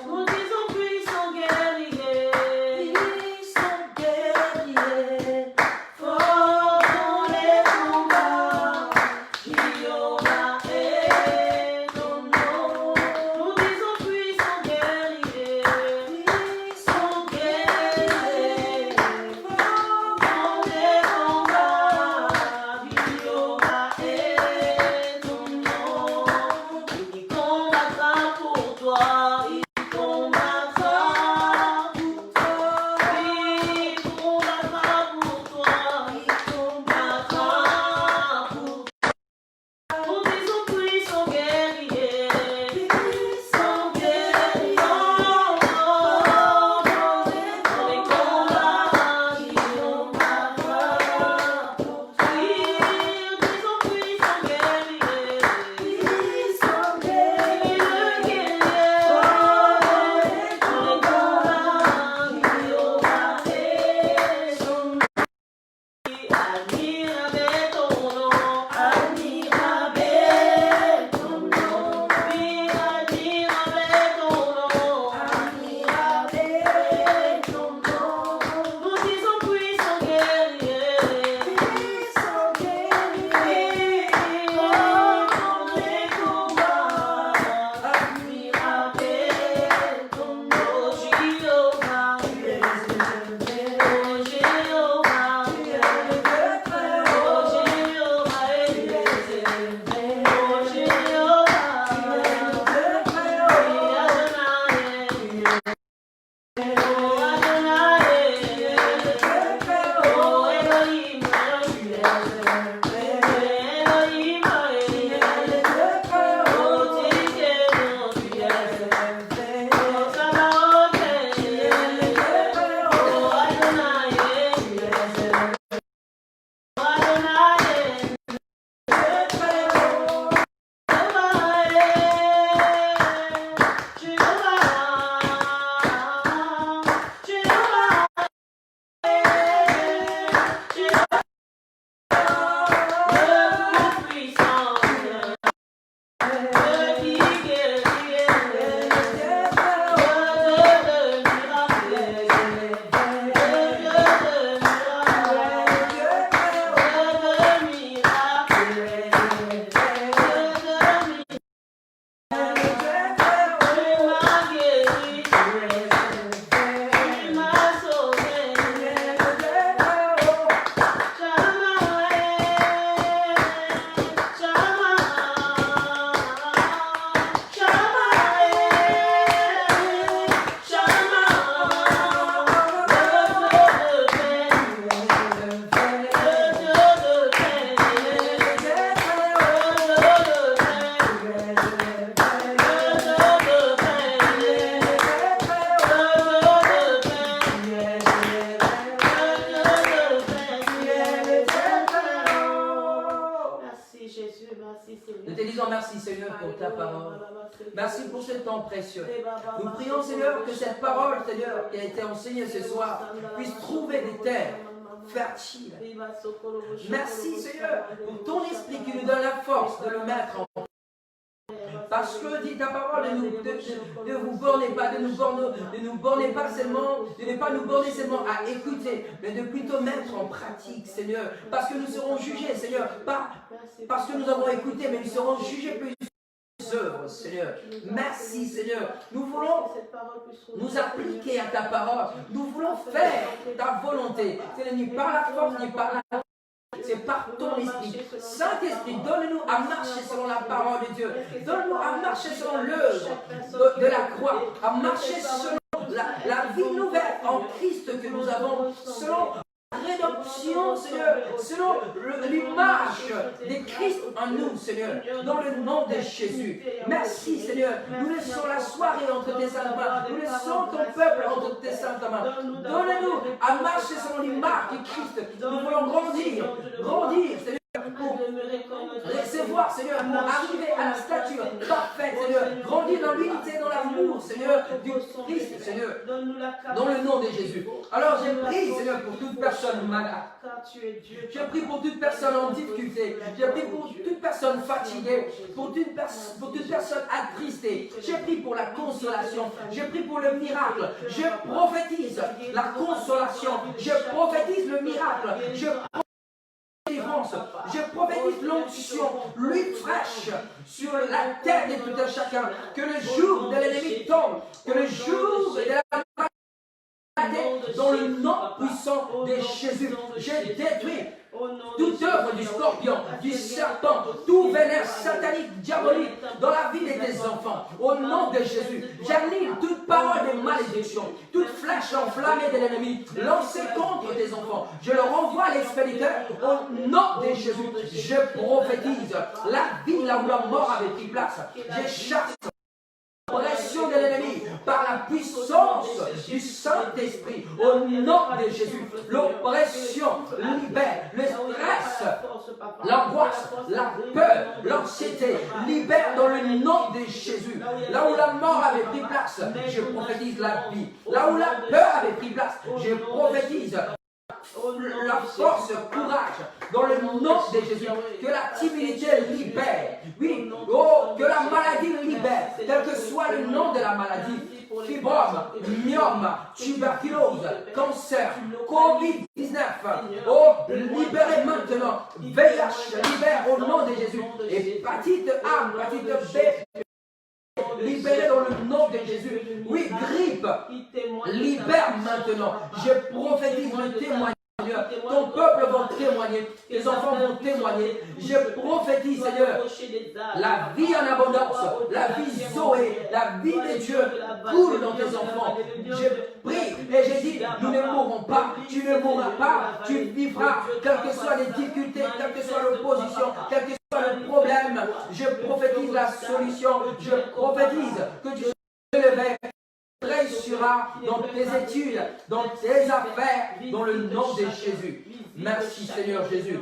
Nous disons Seigneur, pour ta parole. Merci pour ce temps précieux. Nous prions, Seigneur, que cette parole, Seigneur, qui a été enseignée ce soir, puisse trouver des terres fertiles. Merci, Seigneur, pour ton esprit qui nous donne la force de le mettre en place. Parce que dit ta parole, ne vous bornez pas, de nous borner pas seulement, de ne pas nous borner seulement à écouter, mais de plutôt mettre en pratique, Seigneur. Parce que nous serons jugés, Seigneur, pas parce que nous avons écouté, mais nous serons jugés plus œuvres, Seigneur. Merci, Seigneur. Nous voulons nous appliquer à ta parole. Nous voulons faire ta volonté. Ce n'est ni par la force, ni par la... C'est par ton esprit. Saint-Esprit, donne-nous à marcher selon la parole de Dieu. Donne-nous à marcher selon l'œuvre de la croix. À marcher selon la vie nouvelle en Christ que nous avons. Selon rédemption, Seigneur, selon l'image de Christ en nous, Seigneur, dans le nom de Jésus. Merci, Seigneur. Nous laissons la soirée entre tes saintes mains. Nous laissons ton peuple entre tes saintes mains. Donne-nous à marcher selon l'image de Christ. Nous voulons grandir, Seigneur, pour recevoir, Seigneur, pour arriver à la stature parfaite, Seigneur. Grandir dans l'unité, dans l'amour, Seigneur, du Christ, Seigneur, dans le nom de Jésus. Alors j'ai prié, Seigneur, pour toute personne malade. J'ai prié pour toute personne en difficulté. J'ai prié pour toute personne fatiguée, pour toute personne attristée. J'ai prié pour la consolation. J'ai prié pour le miracle. Je prophétise la consolation. Je prophétise le miracle. Je prophétise l'onction, l'huile fraîche sur la tête de tout un chacun. Que le jour de l'ennemi tombe, que le jour de la dans le nom puissant de Jésus. J'ai détruit toute œuvre du scorpion, du serpent, tout vénère satanique, diabolique dans la vie de tes enfants. Au nom de Jésus, j'annule toute parole de malédiction, toute flèche enflammée de l'ennemi lancée contre tes enfants. Je leur envoie l'expéditeur au nom de Jésus. Je prophétise la vie là où la mort avait pris place. Je chasse l'oppression de l'ennemi par la puissance du Saint-Esprit au nom de Jésus. L'oppression libère, le stress, l'angoisse, la peur, l'anxiété libère dans le nom de Jésus. Là où la mort avait pris place, je prophétise la vie. Là où la peur avait pris place, je prophétise la force, courage, dans le nom de Jésus, que la timidité libère, oui, que la maladie libère, quel que soit le nom de la maladie, fibrome, myome, tuberculose, cancer, Covid-19, libérez maintenant, VIH, libère au nom de Jésus, hépatite A, hépatite B, libéré dans le nom de Jésus. Oui, grippe, libère maintenant. Je prophétise le témoignage. Ton peuple va témoigner, tes enfants vont témoigner. Je prophétise, Seigneur, la vie en abondance, la vie Zoé, la vie de Dieu coule dans tes enfants. Je prie et je dis, nous ne mourrons pas, tu ne mourras pas, tu vivras, quelles que soient les difficultés, quelle que soit l'opposition, quel que soit le problème. Je prophétise la solution, je prophétise que tu te lever. Réussira dans tes études, dans tes affaires, dans le nom de Jésus. Merci Seigneur Jésus.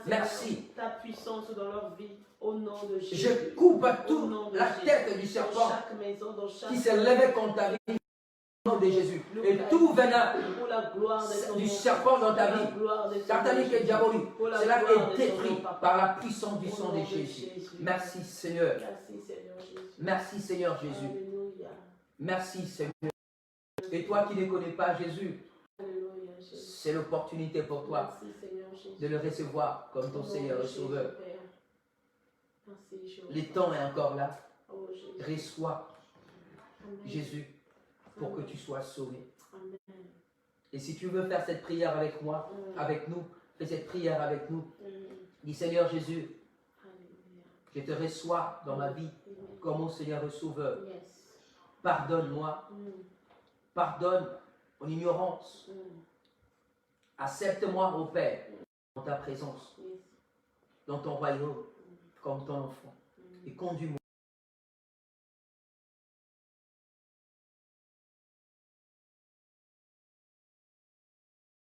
Merci. Ta puissance dans leur vie, au nom de Jésus. Je coupe toute la tête du serpent qui s'est levé contre ta vie. Au nom de Jésus. Et tout venin du serpent dans ta vie, satanique et diabolique, cela est détruit par la puissance du sang de Jésus. Merci Seigneur. Merci Seigneur Jésus. Merci Seigneur. Et toi qui ne connais pas Jésus, c'est l'opportunité pour toi de le recevoir comme ton Seigneur et Sauveur. Le temps est encore là. Reçois Jésus pour que tu sois sauvé. Et si tu veux faire cette prière avec moi, avec nous, fais cette prière avec nous. Dis Seigneur Jésus, je te reçois dans ma vie comme mon Seigneur et Sauveur. Pardonne-moi. Pardonne mon ignorance. Accepte-moi, ô Père, dans ta présence, dans ton royaume, comme ton enfant. Et conduis-moi